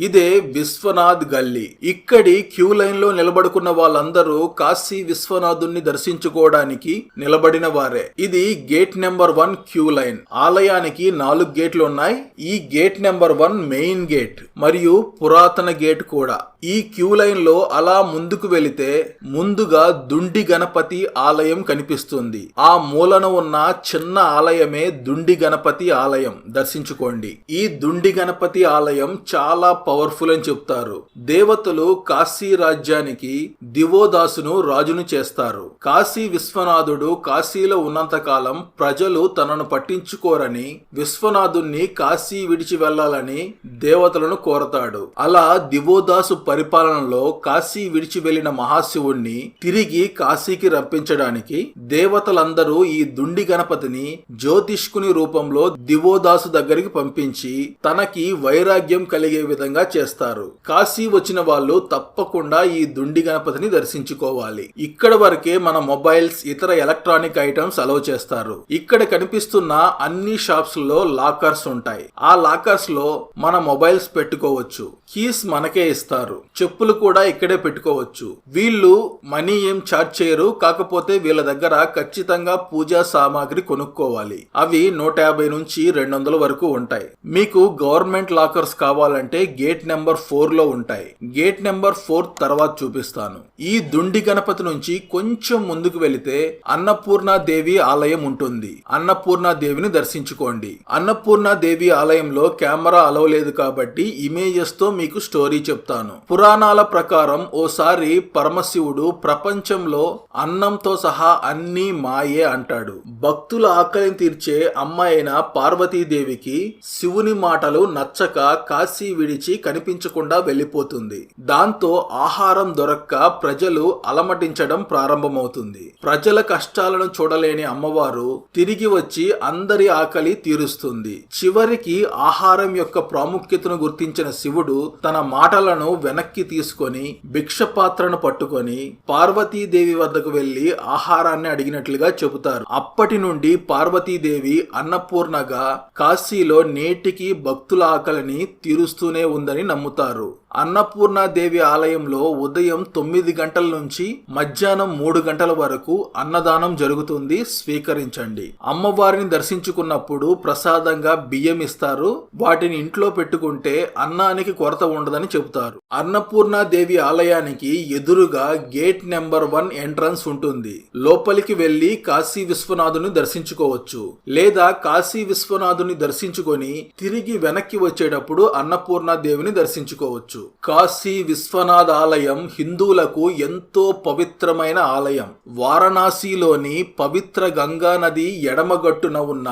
ఇదే విశ్వనాథ్ గల్లీ. ఇక్కడి క్యూ లైన్ లో నిలబడుకున్న వాళ్ళందరూ కాశీ విశ్వనాథుణ్ణి దర్శించుకోవడానికి నిలబడిన వారే. ఇది గేట్ నెంబర్ 1 క్యూ లైన్. ఆలయానికి 4 గేట్లు ఉన్నాయి. ఈ గేట్ నెంబర్ 1 మెయిన్ గేట్ మరియు పురాతన గేట్ కూడా. ఈ క్యూ లైన్ లో అలా ముందుకు వెళితే ముందుగా దుండి గణపతి ఆలయం కనిపిస్తుంది. ఆ మూలన ఉన్న చిన్న ఆలయమే దుండి గణపతి ఆలయం. దర్శించుకోండి. ఈ దుండి గణపతి ఆలయం చాలా పవర్ఫుల్ అని చెప్తారు. దేవతలు కాశీ రాజ్యానికి దివోదాసును రాజును చేస్తారు. కాశీ విశ్వనాథుడు కాశీలో ఉన్నంత కాలం ప్రజలు తనను పట్టించుకోరని విశ్వనాథుణ్ణి కాశీ విడిచి వెళ్లాలని దేవతలను కోరతాడు. అలా దివోదాసు పరిపాలనలో కాశీ విడిచి వెళ్లిన మహాశివుణ్ణి తిరిగి కాశీకి రప్పించడానికి దేవతలందరూ ఈ దుండి గణపతిని జ్యోతిష్కుని రూపంలో దివోదాసు దగ్గరికి పంపించి తనకి వైరాగ్యం కలిగే విధంగా చేస్తారు. కాశీ వచ్చిన వాళ్ళు తప్పకుండా ఈ దుండి గణపతిని దర్శించుకోవాలి. ఇక్కడ వరకే మన మొబైల్స్, ఇతర ఎలక్ట్రానిక్ ఐటమ్స్ అలౌ చేస్తారు. ఇక్కడ కనిపిస్తున్న అన్ని షాప్స్ లో లాకర్స్ ఉంటాయి. ఆ లాకర్స్ లో మన మొబైల్స్ పెట్టుకోవచ్చు. కీస్ మనకే ఇస్తారు. చెప్పులు కూడా ఇక్కడే పెట్టుకోవచ్చు. వీళ్ళు మనీ ఏం ఛార్జ్ చేయరు. కాకపోతే వీళ్ళ దగ్గర ఖచ్చితంగా పూజా సామాగ్రి కొనుక్కోవాలి. అవి 150 నుంచి 200 వరకు ఉంటాయి. మీకు గవర్నమెంట్ లాకర్స్ కావాలంటే గేట్ నెంబర్ 4 లో ఉంటాయి. గేట్ నెంబర్ 4 తర్వాత చూపిస్తాను. ఈ దుండి గణపతి నుంచి కొంచెం ముందుకు వెళితే అన్నపూర్ణాదేవి ఆలయం ఉంటుంది. అన్నపూర్ణాదేవిని దర్శించుకోండి. అన్నపూర్ణాదేవి ఆలయంలో కెమెరా అలవ్ లేదు కాబట్టి ఇమేజెస్ తో మీకు స్టోరీ చెప్తాను. పురాణాల ప్రకారం ఓసారి పరమశివుడు ప్రపంచంలో అన్నంతో సహా అన్ని మాయే అంటాడు. భక్తుల ఆకలిని తీర్చే అమ్మాయిన పార్వతీదేవికి శివుని మాటలు నచ్చక కాశీ విడిచి కనిపించకుండా వెళ్లిపోతుంది. దాంతో ఆహారం దొరక్క ప్రజలు అలమటించడం ప్రారంభమవుతుంది. ప్రజల కష్టాలను చూడలేని అమ్మవారు తిరిగి వచ్చి అందరి ఆకలి తీరుస్తుంది. చివరికి ఆహారం యొక్క ప్రాముఖ్యతను గుర్తించిన శివుడు తన మాటలను వెనక్కి తీసుకొని భిక్ష పాత్రను పట్టుకొని పార్వతీదేవి వద్దకు వెళ్లి ఆహారాన్ని అడిగినట్లుగా చెబుతారు. అప్పటి నుండి పార్వతీదేవి అన్నపూర్ణగా కాశీలో నేటికి భక్తుల ఆకలిని తీరుస్తూనే ఉందని నమ్ముతారు. అన్నపూర్ణాదేవి ఆలయంలో ఉదయం 9 గంటల నుంచి మధ్యాహ్నం 3 గంటల వరకు అన్నదానం జరుగుతుంది. స్వీకరించండి. అమ్మవారిని దర్శించుకున్నప్పుడు ప్రసాదంగా బియ్యం ఇస్తారు. వాటిని ఇంట్లో పెట్టుకుంటే అన్నానికి కొరత ఉండదని చెబుతారు. అన్నపూర్ణాదేవి ఆలయానికి ఎదురుగా గేట్ నెంబర్ 1 ఎంట్రన్స్ ఉంటుంది. లోపలికి వెళ్లి కాశీ విశ్వనాథుని దర్శించుకోవచ్చు. లేదా కాశీ విశ్వనాథుని దర్శించుకొని తిరిగి వెనక్కి వచ్చేటప్పుడు అన్నపూర్ణాదేవిని దర్శించుకోవచ్చు. కాశీ విశ్వనాథ్ ఆలయం హిందువులకు ఎంతో పవిత్రమైన ఆలయం. వారణాసిలోని పవిత్ర గంగా నది ఎడమగట్టున ఉన్న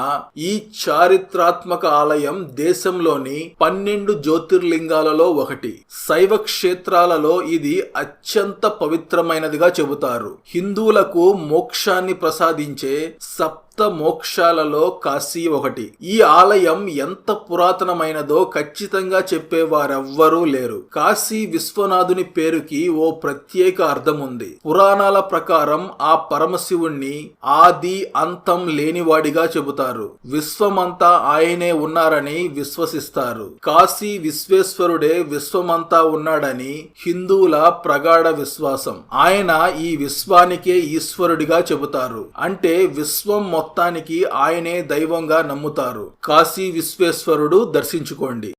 ఈ చారిత్రాత్మక ఆలయం దేశంలోని 12 జ్యోతిర్లింగాలలో ఒకటి. శైవ క్షేత్రాలలో ఇది అత్యంత పవిత్రమైనదిగా చెబుతారు. హిందువులకు మోక్షాన్ని ప్రసాదించే సప్త మోక్షాలలో కాశీ ఒకటి. ఈ ఆలయం ఎంత పురాతనమైనదో ఖచ్చితంగా చెప్పేవారెవ్వరూ లేరు. కాశీ విశ్వనాథుని పేరుకి ఓ ప్రత్యేక అర్థం ఉంది. పురాణాల ప్రకారం ఆ పరమశివుణ్ణి ఆది అంతం లేనివాడిగా చెబుతారు. విశ్వమంతా ఆయనే ఉన్నారని విశ్వసిస్తారు. కాశీ విశ్వేశ్వరుడే విశ్వమంతా ఉన్నాడని హిందువుల ప్రగాఢ విశ్వాసం. ఆయన ఈ విశ్వానికే ఈశ్వరుడిగా చెబుతారు. అంటే విశ్వం మొత్తానికి ఆయనే దైవంగా నమ్ముతారు. కాశీ విశ్వేశ్వరుడు దర్శించుకోండి.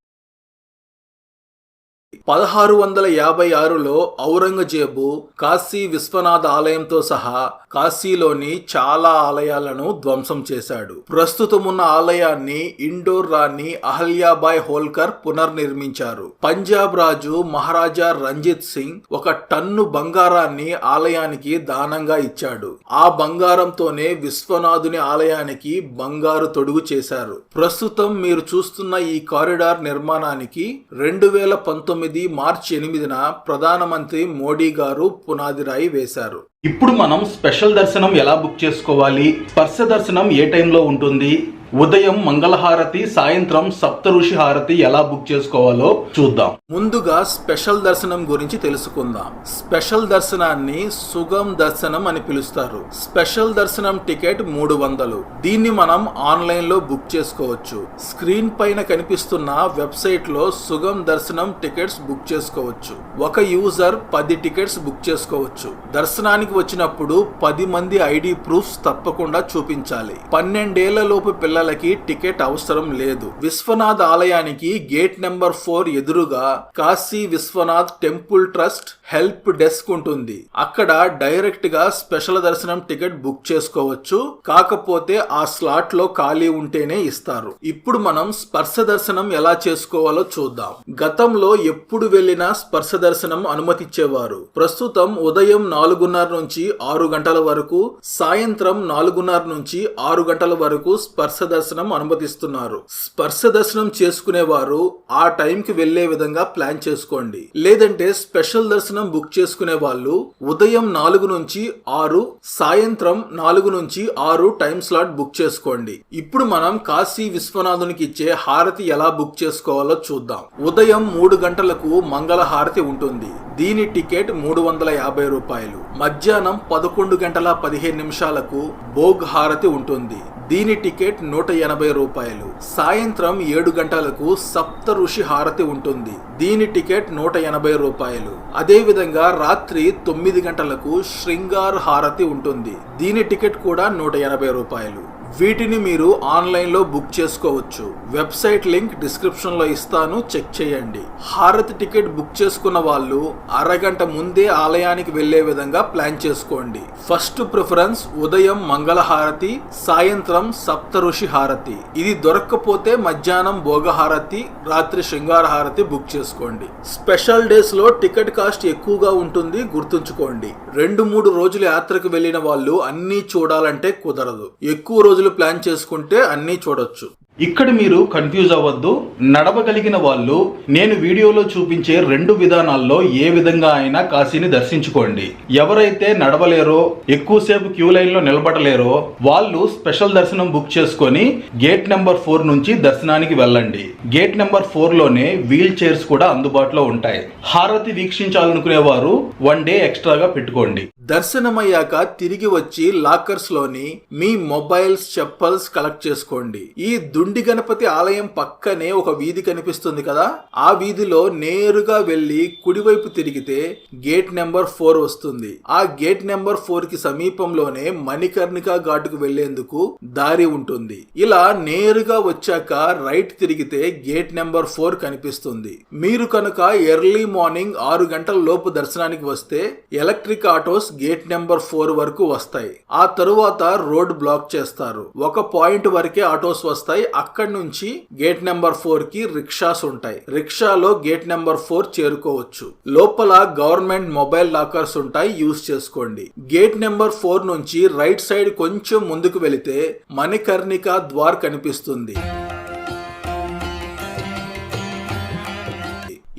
1656లో ఔరంగజేబు కాశీ విశ్వనాథ ఆలయంతో సహా కాశీలోని చాలా ఆలయాలను ధ్వంసం చేశాడు. ప్రస్తుతమున్న ఆలయాన్ని ఇండోర్ రాణి అహల్యాబాయ్ హోల్కర్ పునర్నిర్మించారు. పంజాబ్ రాజు మహారాజా రంజిత్ సింగ్ 1 టన్ను బంగారాన్ని ఆలయానికి దానంగా ఇచ్చాడు. ఆ బంగారంతోనే విశ్వనాథుని ఆలయానికి బంగారు తొడుగు చేశారు. ప్రస్తుతం మీరు చూస్తున్న ఈ కారిడార్ నిర్మాణానికి 2019 మార్చి 8న ప్రధానమంత్రి మోడీ గారు పునాది రాయి వేశారు. ఇప్పుడు మనం స్పెషల్ దర్శనం ఎలా బుక్ చేసుకోవాలి, స్పర్శ దర్శనం ఏ టైంలో ఉంటుంది, ఉదయం మంగళహారతి, సాయంత్రం సప్తఋషి హారతి ఎలా బుక్ చేసుకోవాలో చూద్దాం. ముందుగా స్పెషల్ దర్శనం గురించి తెలుసుకుందాం. స్పెషల్ దర్శనాన్ని సుగం దర్శనం అని పిలుస్తారు. స్పెషల్ దర్శనం టికెట్ 300. దీన్ని మనం ఆన్లైన్ లో బుక్ చేసుకోవచ్చు. స్క్రీన్ పైన కనిపిస్తున్న వెబ్సైట్ లో సుగం దర్శనం టికెట్స్ బుక్ చేసుకోవచ్చు. ఒక యూజర్ 10 టికెట్స్ బుక్ చేసుకోవచ్చు. దర్శనానికి వచ్చినప్పుడు 10 మంది ఐడి ప్రూఫ్స్ తప్పకుండా చూపించాలి. 12 లోపు పిల్లలకి టికెట్ అవసరం లేదు. విశ్వనాథ్ ఆలయానికి గేట్ నెంబర్ 4 ఎదురుగా Kashi Vishwanath temple trust help desk ఉంటుంది. అక్కడ డైరెక్ట్ గా స్పెషల్ దర్శనం టికెట్ బుక్ చేసుకోవచ్చు. కాకపోతే ఆ స్లాట్ లో ఖాళీ ఉంటేనే ఇస్తారు. ఇప్పుడు మనం స్పర్శ దర్శనం ఎలా చేసుకోవాలో చూద్దాం. గతంలో ఎప్పుడు వెళ్ళినా స్పర్శ దర్శనం అనుమతిచ్చేవారు. ప్రస్తుతం ఉదయం 4:30 నుంచి 6 గంటల వరకు, సాయంత్రం 4:30 నుంచి 6 గంటల వరకు స్పర్శ దర్శనం అనుమతిస్తున్నారు. స్పర్శ దర్శనం చేసుకునేవారు ఆ టైంకి వెళ్లే విధంగా ప్లాన్ చేసుకోండి. లేదంటే స్పెషల్ దర్శనం బుక్ చేసుకునే వాళ్ళు ఉదయం 4 నుంచి 6, సాయంత్రం 4 నుంచి 6 టైం స్లాట్ బుక్ చేసుకోండి. ఇప్పుడు మనం కాశీ విశ్వనాథునికి ఇచ్చే హారతి ఎలా బుక్ చేసుకోవాలో చూద్దాం. ఉదయం 3 గంటలకు మంగళ హారతి ఉంటుంది. దీని టికెట్ 350 రూపాయలు. మధ్యాహ్నం 11:15 భోగ్ హారతి ఉంటుంది. దీని టికెట్ 180 రూపాయలు. సాయంత్రం 7 గంటలకు సప్త ఋషి హారతి ఉంటుంది. దీని టికెట్ 180 రూపాయలు. అదే విధంగా రాత్రి 9 గంటలకు శృంగార్ హారతి ఉంటుంది. దీని టికెట్ కూడా 180 రూపాయలు. వీటిని మీరు ఆన్లైన్ లో బుక్ చేసుకోవచ్చు. వెబ్సైట్ లింక్ డిస్క్రిప్షన్ లో ఇస్తాను, చెక్ చేయండి. హారతి టికెట్ బుక్ చేసుకున్న వాళ్ళు అరగంట ముందే ఆలయానికి వెళ్లే విధంగా ప్లాన్ చేసుకోండి. ఫస్ట్ ప్రిఫరెన్స్ ఉదయం మంగళ హారతి, సాయంత్రం సప్త ఋషి హారతి. ఇది దొరక్కపోతే మధ్యాహ్నం భోగ హారతి, రాత్రి శృంగార హారతి బుక్ చేసుకోండి. స్పెషల్ డేస్ లో టికెట్ కాస్ట్ ఎక్కువగా ఉంటుంది, గుర్తుంచుకోండి. 2-3 రోజుల యాత్రకు వెళ్లిన వాళ్ళు అన్ని చూడాలంటే కుదరదు. ఎక్కువ రోజులు ప్లాన్ చేసుకుంటే అన్నీ చూడొచ్చు. ఇక్కడ మీరు కన్ఫ్యూజ్ అవ్వద్దు. నడవగలిగిన వాళ్ళు నేను వీడియోలో చూపించే 2 విధానాల్లో ఏ విధంగా అయినా కాశీని దర్శించుకోండి. ఎవరైతే నడవలేరో, ఎక్కువసేపు క్యూ లైన్ లో నిలబడలేరో వాళ్ళు స్పెషల్ దర్శనం బుక్ చేసుకొని గేట్ నెంబర్ 4 నుంచి దర్శనానికి వెళ్ళండి. గేట్ నెంబర్ 4 లోనే వీల్ చైర్స్ కూడా అందుబాటులో ఉంటాయి. హారతి వీక్షించాలనుకునే వారు 1 డే ఎక్స్ట్రాగా పెట్టుకోండి. దర్శనమయ్యాక తిరిగి వచ్చి లాకర్స్ లోని మీ మొబైల్స్, చెప్పల్స్ కలెక్ట్ చేసుకోండి. ఈ దుండి గణపతి ఆలయం పక్కనే ఒక వీధి కనిపిస్తుంది కదా, ఆ వీధిలో నేరుగా వెళ్లి కుడివైపు తిరిగితే గేట్ నెంబర్ 4 వస్తుంది. ఆ గేట్ నెంబర్ 4 కి సమీపంలోనే మణికర్ణిక ఘాటుకు వెళ్లేందుకు దారి ఉంటుంది. ఇలా నేరుగా వచ్చాక రైట్ తిరిగితే గేట్ నెంబర్ 4 కనిపిస్తుంది. మీరు కనుక ఎర్లీ మార్నింగ్ 6 గంటల లోపు దర్శనానికి వస్తే ఎలక్ట్రిక్ ఆటోస్ గేట్ నెంబర్ 4 వరకు వస్తాయి. ఆ తరువాత రోడ్ బ్లాక్ చేస్తారు. ఒక పాయింట్ వరకే ఆటోస్ వస్తాయి. అక్కడి నుంచి గేట్ నెంబర్ 4 కి రిక్షాస్ ఉంటాయి. రిక్షాలో గేట్ నెంబర్ 4 చేరుకోవచ్చు. లోపల గవర్నమెంట్ మొబైల్ లాకర్స్ ఉంటాయి, యూజ్ చేసుకోండి. గేట్ నెంబర్ 4 నుంచి రైట్ సైడ్ కొంచెం ముందుకు వెళితే మణికర్ణిక ద్వార్ కనిపిస్తుంది.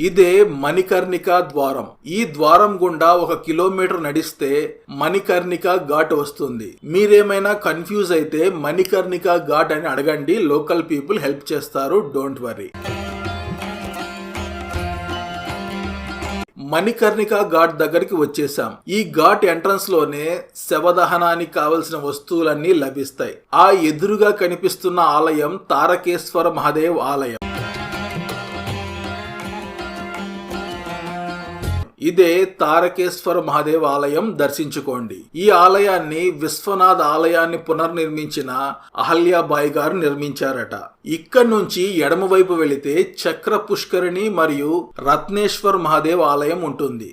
ఇదే మణికర్ణిక ద్వారం. ఈ ద్వారం గుండా 1 కిలోమీటర్ నడిస్తే మణికర్ణిక ఘాట్ వస్తుంది. మీరేమైనా కన్ఫ్యూజ్ అయితే మణికర్ణిక ఘాట్ అని అడగండి, లోకల్ పీపుల్ హెల్ప్ చేస్తారు, డోంట్ వరీ. మణికర్ణిక ఘాట్ దగ్గరికి వచ్చేసాం. ఈ ఘాట్ ఎంట్రన్స్ లోనే శవదహనానికి కావలసిన వస్తువులన్నీ లభిస్తాయి. ఆ ఎదురుగా కనిపిస్తున్న ఆలయం తారకేశ్వర మహాదేవ్ ఆలయం. ఇదే తారకేశ్వర మహాదేవ్ ఆలయం, దర్శించుకోండి. ఈ ఆలయాన్ని విశ్వనాథ్ ఆలయాన్ని పునర్నిర్మించిన అహల్యాబాయి గారు నిర్మించారట. ఇక్కడ నుంచి ఎడమవైపు వెళితే చక్ర పుష్కరిణి మరియు రత్నేశ్వర్ మహాదేవ్ ఆలయం ఉంటుంది.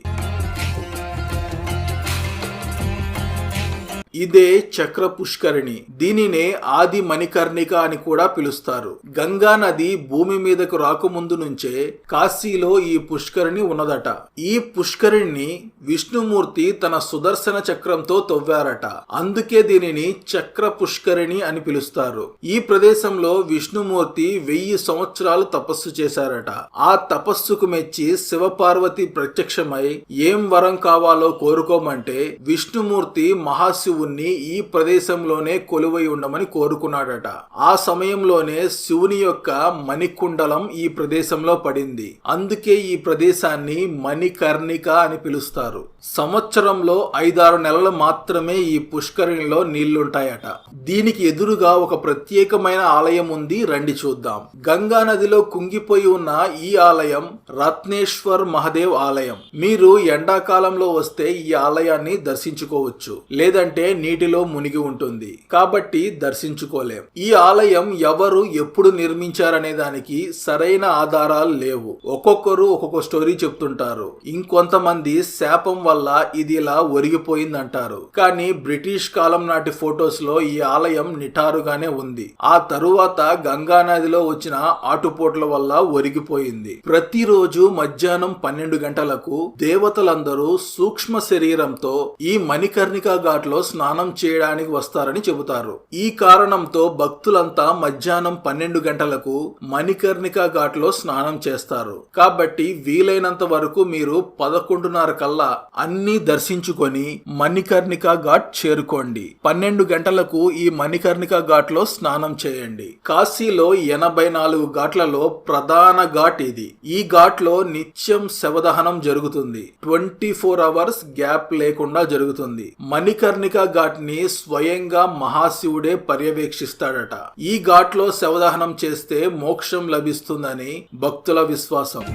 ఇదే చక్ర పుష్కరిణి. దీనినే ఆది మణికర్ణిక అని కూడా పిలుస్తారు. గంగా నది భూమి మీదకు రాకముందు నుంచే కాశీలో ఈ పుష్కరిణి ఉన్నదట. ఈ పుష్కరిణిని విష్ణుమూర్తి తన సుదర్శన చక్రంతో తవ్వారట. అందుకే దీనిని చక్ర పుష్కరిణి అని పిలుస్తారు. ఈ ప్రదేశంలో విష్ణుమూర్తి 1000 సంవత్సరాలు తపస్సు చేశారట. ఆ తపస్సుకు మెచ్చి శివపార్వతి ప్రత్యక్షమై ఏం వరం కావాలో కోరుకోమంటే విష్ణుమూర్తి మహాశివుని మహాదేవుణ్ణి ఈ ప్రదేశంలోనే కొలువై ఉండమని కోరుకున్నాడట. ఆ సమయంలోనే శివుని యొక్క మణికుండలం ఈ ప్రదేశంలో పడింది. అందుకే ఈ ప్రదేశాన్ని మణికర్ణిక అని పిలుస్తారు. సంవత్సరంలో 5-6 నెలలు మాత్రమే ఈ పుష్కరిణిలో నీళ్లుంటాయట. దీనికి ఎదురుగా ఒక ప్రత్యేకమైన ఆలయం ఉంది, రండి చూద్దాం. గంగా నదిలో కుంగిపోయి ఉన్న ఈ ఆలయం రత్నేశ్వర్ మహాదేవ్ ఆలయం. మీరు ఎండాకాలంలో వస్తే ఈ ఆలయాన్ని దర్శించుకోవచ్చు, లేదంటే నీటిలో మునిగి ఉంటుంది కాబట్టి దర్శించుకోలేం. ఈ ఆలయం ఎవరు ఎప్పుడు నిర్మించారనే దానికి సరైన ఆధారాలు లేవు. ఒక్కొక్కరు ఒక్కొక్క స్టోరీ చెప్తుంటారు. ఇంకొంతమంది శాపం వల్ల ఇది ఇలా ఒరిగిపోయిందంటారు. కానీ బ్రిటిష్ కాలం నాటి ఫొటోస్ లో ఈ ఆలయం నిటారుగానే ఉంది. ఆ తరువాత గంగా నదిలో వచ్చిన ఆటుపోట్ల వల్ల ఒరిగిపోయింది. ప్రతిరోజు మధ్యాహ్నం 12 గంటలకు దేవతలందరూ సూక్ష్మ శరీరంతో ఈ మణికర్ణిక ఘాట్ లో స్నానం చేయడానికి వస్తారని చెబుతారు. ఈ కారణంతో భక్తులంతా మధ్యాహ్నం 12 గంటలకు మణికర్ణిక ఘాట్ లో స్నానం చేస్తారు. కాబట్టి వీలైనంత వరకు మీరు 11:30 కల్లా అన్ని దర్శించుకొని మణికర్ణిక ఘాట్ చేరుకోండి. 12 గంటలకు ఈ మణికర్ణిక ఘాట్ లో స్నానం చేయండి. కాశీలో 84 ఘాట్లలో ప్రధాన ఘాట్ ఇది. ఈ ఘాట్ లో నిత్యం శవదహనం జరుగుతుంది. 24 అవర్స్ గ్యాప్ లేకుండా జరుగుతుంది. మణికర్ణిక ఘాట్ ని స్వయంగా మహాశివుడే పర్యవేక్షిస్తాడట. ఈ ఘాట్ లో శవదహనం చేస్తే మోక్షం లభిస్తుందని భక్తుల విశ్వాసం.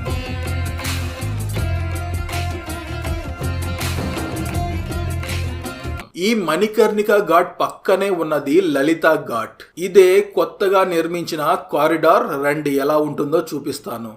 ఈ మణికర్ణిక ఘాట్ పక్కనే ఉన్నది లలిత ఘాట్. ఇదే కొత్తగా నిర్మించిన కారిడార్. రండి ఎలా ఉంటుందో చూపిస్తాను.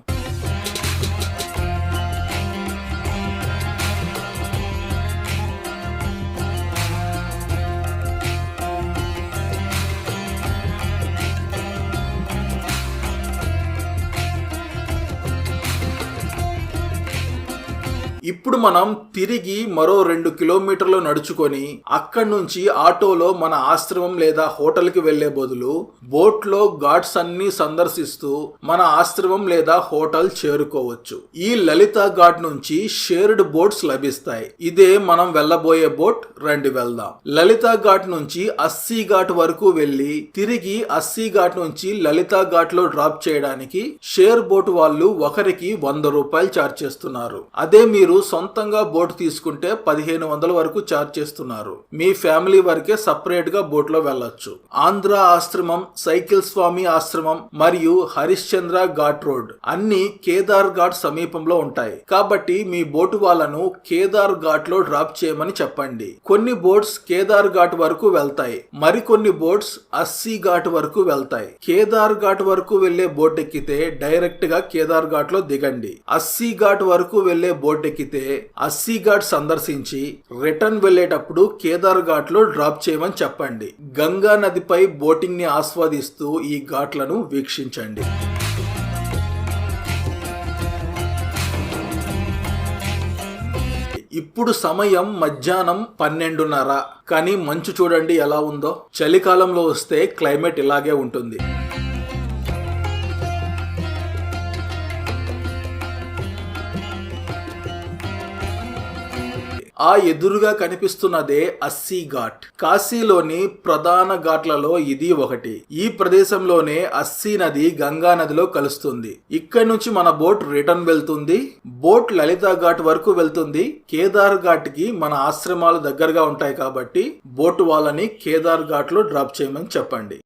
ఇప్పుడు మనం తిరిగి మరో 2 కిలోమీటర్లు నడుచుకొని అక్కడి నుంచి ఆటోలో మన ఆశ్రమం లేదా హోటల్ కి వెళ్లే బదులు బోట్ లో ఘాట్స్ అన్ని సందర్శిస్తూ మన ఆశ్రమం లేదా హోటల్ చేరుకోవచ్చు. ఈ లలిత ఘాట్ నుంచి షేర్డ్ బోట్స్ లభిస్తాయి. ఇదే మనం వెళ్ళబోయే బోట్. రండి వెళ్దాం. లలిత ఘాట్ నుంచి అస్సీ ఘాట్ వరకు వెళ్లి తిరిగి అస్సీ ఘాట్ నుంచి లలిత ఘాట్ లో డ్రాప్ చేయడానికి షేర్ బోట్ వాళ్ళు ఒకరికి 100 రూపాయలు చార్జ్ చేస్తున్నారు. అదే మీరు సొంతంగా బోట్ తీసుకుంటే 1500 వరకు చార్జ్ చేస్తున్నారు. మీ ఫ్యామిలీ వరకే సపరేట్ గా బోట్ లో వెళ్ళొచ్చు. ఆంధ్ర ఆశ్రమం, సైకిల్ స్వామి ఆశ్రమం మరియు హరిశ్చంద్ర ఘాట్ రోడ్ అన్ని కేదార్ ఘాట్ సమీపంలో ఉంటాయి. కాబట్టి మీ బోటు వాళ్ళను కేదార్ ఘాట్ లో డ్రాప్ చేయమని చెప్పండి. కొన్ని బోట్స్ కేదార్ ఘాట్ వరకు వెళ్తాయి, మరికొన్ని బోట్స్ అస్సీ ఘాట్ వరకు వెళ్తాయి. కేదార్ ఘాట్ వరకు వెళ్లే బోట్ ఎక్కితే డైరెక్ట్ గా కేదార్ ఘాట్ లో దిగండి. అస్సీ ఘాట్ వరకు వెళ్లే బోట్ ఎక్కితే అస్సీ ఘాట్ సందర్శించి రిటర్న్ వెళ్లేటప్పుడు కేదార్ ఘాట్ లో డ్రాప్ చేయమని చెప్పండి. గంగా నదిపై బోటింగ్ ని ఆస్వాదిస్తూ ఈ ఘాట్లను వీక్షించండి. ఇప్పుడు సమయం మధ్యాహ్నం 12:30. కానీ మంచు చూడండి ఎలా ఉందో. చలికాలంలో వస్తే క్లైమేట్ ఇలాగే ఉంటుంది. ఆ ఎదురుగా కనిపిస్తున్నదే అస్సీ ఘాట్. కాశీలోని ప్రధాన ఘాట్లలో ఇది ఒకటి. ఈ ప్రదేశంలోనే అస్సీ నది గంగా నదిలో కలుస్తుంది. ఇక్కడి నుంచి మన బోట్ రిటర్న్ వెళ్తుంది. బోట్ లలిత ఘాట్ వరకు వెళ్తుంది. కేదార్ ఘాట్ కి మన ఆశ్రమాలు దగ్గరగా ఉంటాయి కాబట్టి బోట్ వాళ్ళని కేదార్ ఘాట్ లో డ్రాప్ చేయమని చెప్పండి.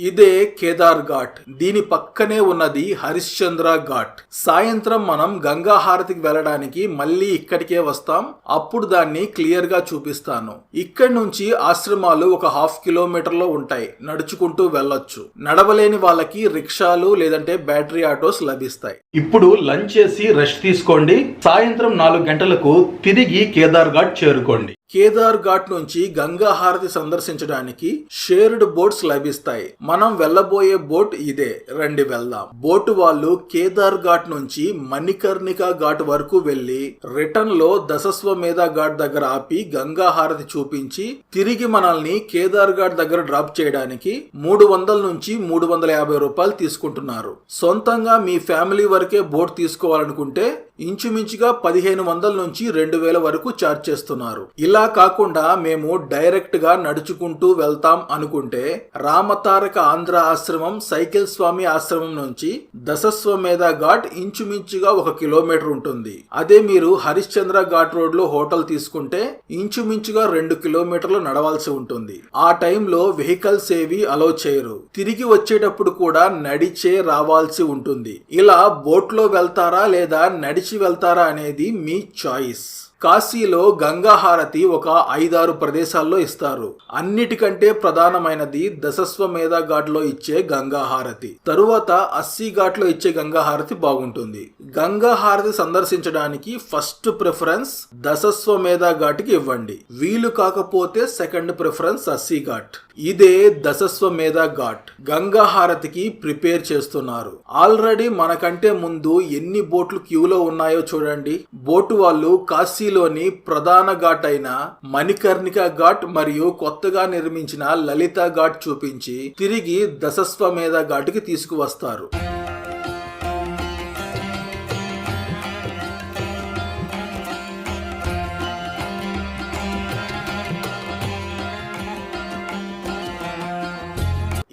ఇదే కేదార్ ఘాట్. దీని పక్కనే ఉన్నది హరిశ్చంద్ర ఘాట్. సాయంత్రం మనం గంగా హారతికి వెళ్ళడానికి మళ్ళీ ఇక్కడికే వస్తాం. అప్పుడు దాన్ని క్లియర్ గా చూపిస్తాను. ఇక్కడి నుంచి ఆశ్రమాలు ఒక 1/2 కిలోమీటర్ లో ఉంటాయి. నడుచుకుంటూ వెళ్ళొచ్చు. నడవలేని వాళ్ళకి రిక్షాలు లేదంటే బ్యాటరీ ఆటోస్ లభిస్తాయి. ఇప్పుడు లంచ్ చేసి రెస్ట్ తీసుకోండి. సాయంత్రం 4 గంటలకు తిరిగి కేదార్ ఘాట్ చేరుకోండి. కేదార్ ఘాట్ నుంచి గంగా హారతి సందర్శించడానికి షేర్డ్ బోట్స్ లభిస్తాయి. మనం వెళ్ళబోయే బోట్ ఇదే. రండి వెళ్దాం. బోటు వాళ్ళు కేదార్ ఘాట్ నుంచి మణికర్ణిక ఘాట్ వరకు వెళ్లి రిటర్న్ లో దశస్వమేధ ఘాట్ దగ్గర ఆపి గంగా హారతి చూపించి తిరిగి మనల్ని కేదార్ ఘాట్ దగ్గర డ్రాప్ చేయడానికి 300 నుంచి 350 రూపాయలు తీసుకుంటున్నారు. సొంతంగా మీ ఫ్యామిలీ వరకే బోట్ తీసుకోవాలనుకుంటే ఇంచుమించుగా 1500 నుంచి 2000 వరకు ఛార్జ్ చేస్తున్నారు. ఇలా కాకుండా మేము డైరెక్ట్ గా నడుచుకుంటూ వెళ్తాం అనుకుంటే రామతారక ఆంధ్ర ఆశ్రమం సైకిల్ స్వామి ఆశ్రమం నుంచి దశస్వమేధ ఘాట్ ఇంచుమించుగా 1 కిలోమీటర్ ఉంటుంది. అదే మీరు హరిశ్చంద్ర ఘాట్ రోడ్ లో హోటల్ తీసుకుంటే ఇంచుమించుగా 2 కిలోమీటర్లు నడవాల్సి ఉంటుంది. ఆ టైంలో వెహికల్స్ ఏవి అలౌ చేయరు. తిరిగి వచ్చేటప్పుడు కూడా నడిచే రావాల్సి ఉంటుంది. ఇలా బోట్లో వెళ్తారా లేదా నడిచి వెళ్తారా అనేది మీ చాయిస్. కాశీలో గంగా హారతి ఒక 5-6 ప్రదేశాల్లో ఇస్తారు. అన్నిటికంటే ప్రధానమైనది దశస్వమేధ ఘాట్ లో ఇచ్చే గంగా హారతి. తరువాత 80 ఘాట్ లో ఇచ్చే గంగా హారతి బాగుంటుంది. గంగా హారతి సందర్శించడానికి ఫస్ట్ ప్రిఫరెన్స్ దశస్వమేధ ఘాట్ కి ఇవ్వండి. వీలు కాకపోతే సెకండ్ ప్రిఫరెన్స్ 80 ఘాట్. ఇదే దశస్వమేధ ఘాట్. గంగా హారతికి ప్రిపేర్ చేస్తున్నారు. ఆల్రెడీ మనకంటే ముందు ఎన్ని బోట్లు క్యూలో ఉన్నాయో చూడండి. బోటు వాళ్ళు కాశీలోని ప్రధాన ఘాట్ అయిన మణికర్ణిక ఘాట్ మరియు కొత్తగా నిర్మించిన లలిత ఘాట్ చూపించి తిరిగి దశస్వమేధ ఘాట్ కి తీసుకువస్తారు.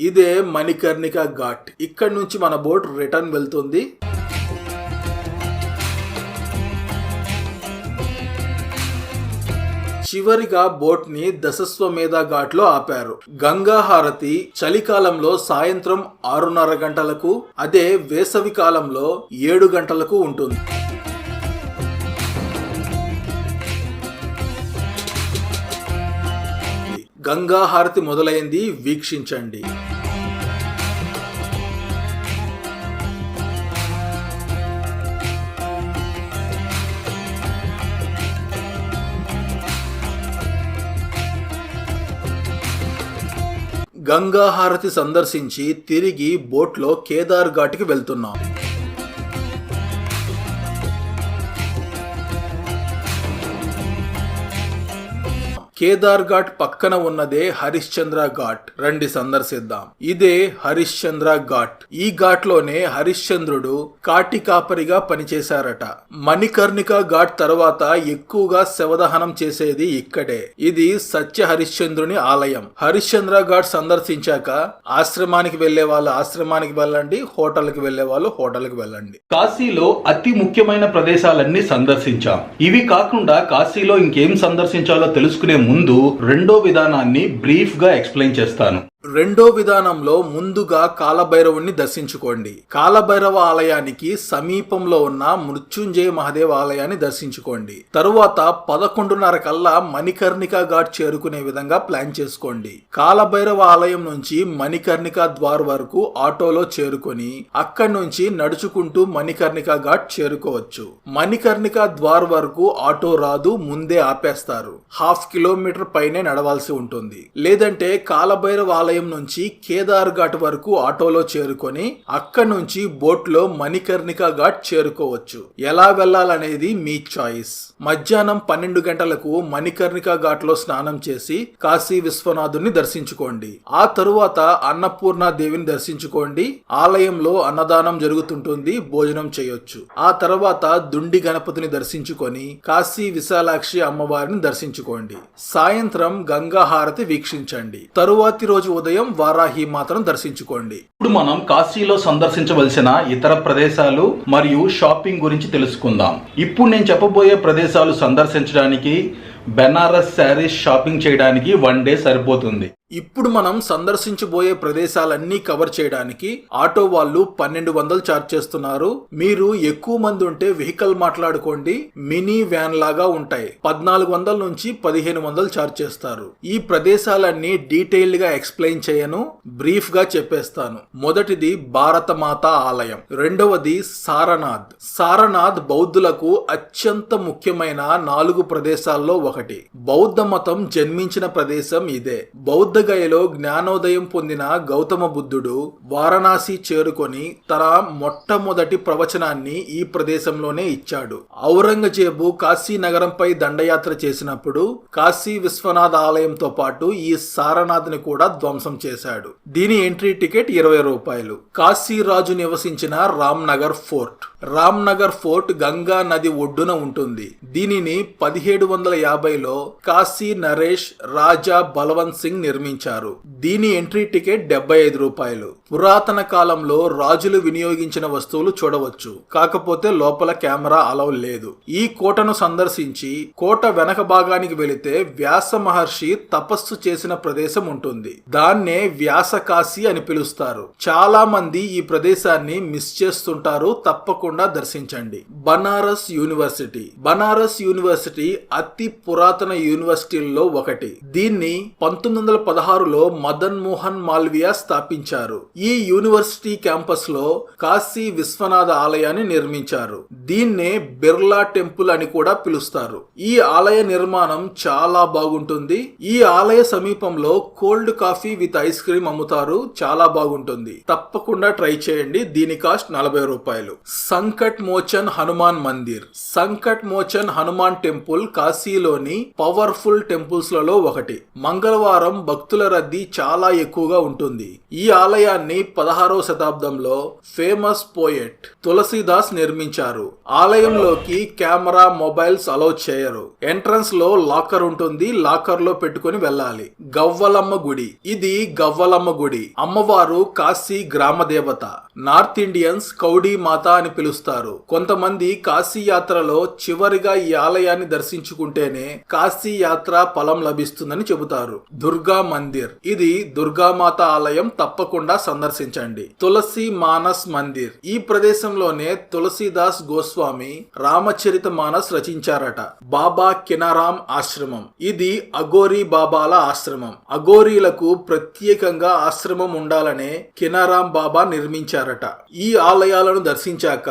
ఇదే మణికర్ణిక ఘాట్. ఇక్కడ నుంచి మన బోట్ రిటర్న్ వెళ్తుంది. చివరిగా బోట్ ని దశస్వమేధ ఘాట్ లో ఆపారు. గంగా హారతి చలికాలంలో సాయంత్రం 6:30 గంటలకు, అదే వేసవి కాలంలో 7 గంటలకు ఉంటుంది. గంగా హారతి మొదలైంది, వీక్షించండి. గంగా హారతి సందర్శించి తిరిగి బోట్లో కేదార్ ఘాట్కి వెళ్తున్నాం. కేదార్ ఘాట్ పక్కన ఉన్నదే హరిశ్చంద్ర ఘాట్. రండి సందర్శిద్దాం. ఇదే హరిశ్చంద్ర ఘాట్. ఈ ఘాట్ లోనే హరిశ్చంద్రుడు కాటి కాపరిగా పనిచేశారట. మణికర్ణిక ఘాట్ తర్వాత ఎక్కువగా శవదహనం చేసేది ఇక్కడే. ఇది సత్య హరిశ్చంద్రుని ఆలయం. హరిశ్చంద్ర ఘాట్ సందర్శించాక ఆశ్రమానికి వెళ్లే వాళ్ళు ఆశ్రమానికి వెళ్ళండి, హోటల్ కి వెళ్లే వాళ్ళు హోటల్ కి వెళ్ళండి. కాశీలో అతి ముఖ్యమైన ప్రదేశాలన్నీ సందర్శించాం. ఇవి కాకుండా కాశీలో ఇంకేం సందర్శించాలో తెలుసుకునే ముందు రెండో విధానాన్ని బ్రీఫ్ గా ఎక్స్ప్లెయిన్ చేస్తాను. రెండో విధానంలో ముందుగా కాలభైరవుని దర్శించుకోండి. కాలభైరవ ఆలయానికి సమీపంలో ఉన్న మృత్యుంజయ మహాదేవ్ ఆలయాన్ని దర్శించుకోండి. తరువాత 11:30 కల్లా మణికర్ణిక ఘాట్ చేరుకునే విధంగా ప్లాన్ చేసుకోండి. కాలభైరవ ఆలయం నుంచి మణికర్ణిక ద్వార్ వరకు ఆటోలో చేరుకొని అక్కడి నుంచి నడుచుకుంటూ మణికర్ణిక ఘాట్ చేరుకోవచ్చు. మణికర్ణిక ద్వార్ వరకు ఆటో రాదు, ముందే ఆపేస్తారు. 1/2 కిలోమీటర్ పైనే నడవాల్సి ఉంటుంది. లేదంటే కాలభైరవ ఆలయం నుంచి కేదార్ ఘాట్ వరకు ఆటోలో చేరుకొని అక్కడి నుంచి బోట్ లో మణికర్ణిక ఘాట్ చేరుకోవచ్చు. ఎలా వెళ్లాలనేది మీ చాయిస్. మధ్యాహ్నం 12 గంటలకు మణికర్ణిక ఘాట్ లో స్నానం చేసి కాశీ విశ్వనాథుని దర్శించుకోండి. ఆ తరువాత అన్నపూర్ణ దేవిని దర్శించుకోండి. ఆలయంలో అన్నదానం జరుగుతుంటుంది, భోజనం చేయొచ్చు. ఆ తర్వాత దుండి గణపతిని దర్శించుకొని కాశీ విశాలాక్షి అమ్మవారిని దర్శించుకోండి. సాయంత్రం గంగా హారతి వీక్షించండి. తరువాతి రోజు ఉదయం వారాహి మాతను దర్శించుకోండి. ఇప్పుడు మనం కాశీలో సందర్శించవలసిన ఇతర ప్రదేశాలు మరియు షాపింగ్ గురించి తెలుసుకుందాం. ఇప్పుడు నేను చెప్పబోయే ప్రదేశాలు సందర్శించడానికి బెనారస్ శారీస్ షాపింగ్ చేయడానికి 1 డే సరిపోతుంది. ఇప్పుడు మనం సందర్శించబోయే ప్రదేశాలన్నీ కవర్ చేయడానికి ఆటో వాళ్ళు 1200 ఛార్జ్ చేస్తున్నారు. మీరు ఎక్కువ మంది ఉంటే వెహికల్ మాట్లాడుకోండి, మినీ వ్యాన్ లాగా ఉంటాయి. 1400 నుంచి 1500 ఛార్జ్ చేస్తారు. ఈ ప్రదేశాలన్నీ డీటెయిల్డ్ గా ఎక్స్ప్లెయిన్ చేయను, బ్రీఫ్ గా చెప్పేస్తాను. మొదటిది భారత మాత ఆలయం, రెండవది సారనాథ్. సారనాథ్ బౌద్ధులకు అత్యంత ముఖ్యమైన 4 ప్రదేశాల్లో ఒకటి. బౌద్ధ మతం జన్మించిన ప్రదేశం ఇదే. బౌద్ధ బౌద్ధగయలో జ్ఞానోదయం పొందిన గౌతమ బుద్ధుడు వారణాసి చేరుకొని తన మొట్టమొదటి ప్రవచనాన్ని ఈ ప్రదేశంలోనే ఇచ్చాడు. ఔరంగజేబు కాశీ నగరంపై దండయాత్ర చేసినప్పుడు కాశీ విశ్వనాథ ఆలయంతో పాటు ఈ సారనాథ్ని కూడా ధ్వంసం చేశాడు. దీని ఎంట్రీ టికెట్ 20 రూపాయలు. కాశీ రాజు నివసించిన రామ్నగర్ ఫోర్ట్. రామ్నగర్ ఫోర్ట్ గంగా నది ఒడ్డున ఉంటుంది. దీనిని 1750లో కాశీ నరేష్ రాజా బలవంత్ సింగ్ నిర్మించారు. దీని ఎంట్రీ టికెట్ 75 రూపాయలు. పురాతన కాలంలో రాజులు వినియోగించిన వస్తువులు చూడవచ్చు, కాకపోతే లోపల కెమెరా అలౌ లేదు. ఈ కోటను సందర్శించి కోట వెనక భాగానికి వెళితే వ్యాస మహర్షి తపస్సు చేసిన ప్రదేశం ఉంటుంది. దాన్నే వ్యాస కాశీ అని పిలుస్తారు. చాలా మంది ఈ ప్రదేశాన్ని మిస్ చేస్తుంటారు. తప్పకుండా దర్శించండి. బనారస్ యూనివర్సిటీ. బనారస్ యూనివర్సిటీ అతి పురాతన యూనివర్సిటీల్లో ఒకటి. దీన్ని 1916లో మదన్ మోహన్ మాల్వియా స్థాపించారు. ఈ యూనివర్సిటీ క్యాంపస్ లో కాశీ విశ్వనాథ ఆలయాన్ని నిర్మించారు. దీన్నే బిర్లా టెంపుల్ అని కూడా పిలుస్తారు. ఈ ఆలయ నిర్మాణం చాలా బాగుంటుంది. ఈ ఆలయ సమీపంలో cold coffee with ice cream అమ్ముతారు. చాలా బాగుంటుంది. తప్పకుండా ట్రై చేయండి. దీని కాస్ట్ 40 రూపాయలు. సంకట్ మోచన్ హనుమాన్ మందిర్. సంకట్ మోచన్ హనుమాన్ టెంపుల్ కాశీలోని పవర్ఫుల్ టెంపుల్స్ లలో ఒకటి. మంగళవారం భక్తుల రద్దీ చాలా ఎక్కువగా ఉంటుంది. ఈ ఆలయాన్ని 16వ శతాబ్దంలో ఫేమస్ పోయెట్ తులసీదాస్ నిర్మించారు. ఆలయంలోకి కెమెరా, మొబైల్స్ అలౌ చేయరు. ఎంట్రన్స్ లో లాకర్ ఉంటుంది. లాకర్ లో పెట్టుకుని వెళ్ళాలి. గవ్వలమ్మ గుడి. ఇది గవ్వలమ్మ గుడి. అమ్మవారు కాశీ గ్రామ దేవత. నార్త్ ఇండియన్స్ కౌడీ మాత అని పిలుస్తారు. కొంతమంది కాశీ యాత్రలో చివరిగా ఈ ఆలయాన్ని దర్శించుకుంటేనే కాశీ యాత్ర ఫలం లభిస్తుందని చెబుతారు. దుర్గా మందిర్. ఇది దుర్గామాత ఆలయం. తప్పకుండా సందర్శించండి. తులసి మానస్ మందిర్. ఈ ప్రదేశంలోనే తులసీదాస్ గోస్వామి రామచరిత మానస్ రచించారట. బాబా కినారాం ఆశ్రమం. ఇది అఘోరీ బాబాల ఆశ్రమం. అఘోరీలకు ప్రత్యేకంగా ఆశ్రమం ఉండాలనే కినారాం బాబా నిర్మించారట. ఈ ఆలయాలను దర్శించాక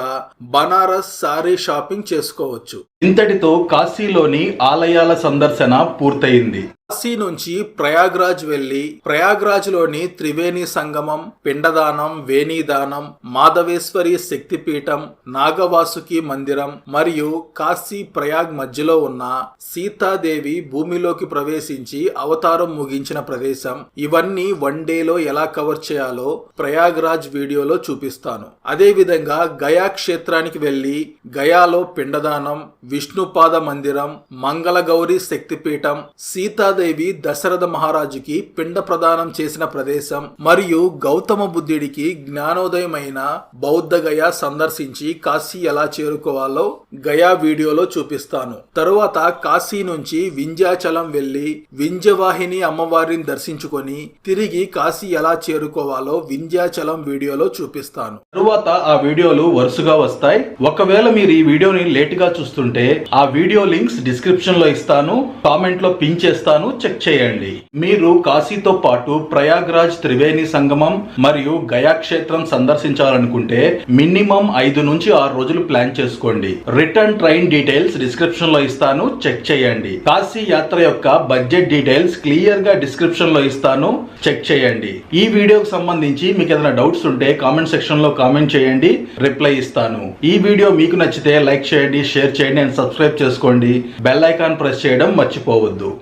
బనారస్ సారీ షాపింగ్ చేసుకోవచ్చు. ఇంతటితో కాశీలోని ఆలయాల సందర్శన పూర్తయింది. కాశీ నుంచి ప్రయాగ్రాజ్ వెళ్లి ప్రయాగ్రాజ్ లోని త్రివేణి సంగమం, పిండదానం, వేణీదానం, మాధవేశ్వరి శక్తిపీఠం, నాగవాసుకి మందిరం మరియు కాశీ ప్రయాగ్ మధ్యలో ఉన్న సీతాదేవి భూమిలోకి ప్రవేశించి అవతారం ముగించిన ప్రదేశం. ఇవన్నీ వన్ డేలో ఎలా కవర్ చేయాలో ప్రయాగ్రాజ్ వీడియోలో చూపిస్తాను. అదే విధంగా గయా క్షేత్రానికి వెళ్లి గయాలో పిండదానం, విష్ణుపాద మందిరం, మంగళగౌరి శక్తిపీఠం, సీతాదేవి దశరథ మహారాజుకి పిండ ప్రదానం చేసిన ప్రదేశం మరియు గౌతమ బుద్ధుడికి జ్ఞానోదయమైన బౌద్ధ గయా సందర్శించి కాశీ ఎలా చేరుకోవాలో గయా వీడియోలో చూపిస్తాను. తరువాత కాశీ నుంచి వింధ్యాచలం వెళ్లి వింధ్యవాహిని అమ్మవారిని దర్శించుకొని తిరిగి కాశీ ఎలా చేరుకోవాలో వింధ్యాచలం వీడియోలో చూపిస్తాను. తరువాత ఆ వీడియోలు వరుసగా వస్తాయి. ఒకవేళ మీరు ఈ వీడియోని లేట్ గా చూస్తుంటే ఆ వీడియో లింక్స్ డిస్క్రిప్షన్ లో ఇస్తాను, కామెంట్ లో పిన్ చేస్తాను, చెక్ చేయండి. మీరు కాశీతో పాటు ప్రయాగ్రాజ్ త్రివేణి సంగమం మరియు గయా క్షేత్రం సందర్శించాలనుకుంటే మినిమం 5 నుంచి 6 రోజులు ప్లాన్ చేసుకోండి. రిటర్న్ ట్రైన్ డీటెయిల్స్ డిస్క్రిప్షన్ లో ఇస్తాను, చెక్ చేయండి. కాశీ యాత్ర యొక్క బడ్జెట్ డీటెయిల్స్ క్లియర్ గా డిస్క్రిప్షన్ లో ఇస్తాను, చెక్ చేయండి. ఈ వీడియోకి సంబంధించి మీకు ఏదైనా డౌట్స్ ఉంటే కామెంట్ సెక్షన్ లో కామెంట్ చేయండి, రిప్లై ఇస్తాను. ఈ వీడియో మీకు నచ్చితే లైక్ చేయండి, షేర్ చేయండి అండ్ సబ్స్క్రైబ్ చేసుకోండి. బెల్ ఐకాన్ ప్రెస్ చేయడం మర్చిపోవద్దు.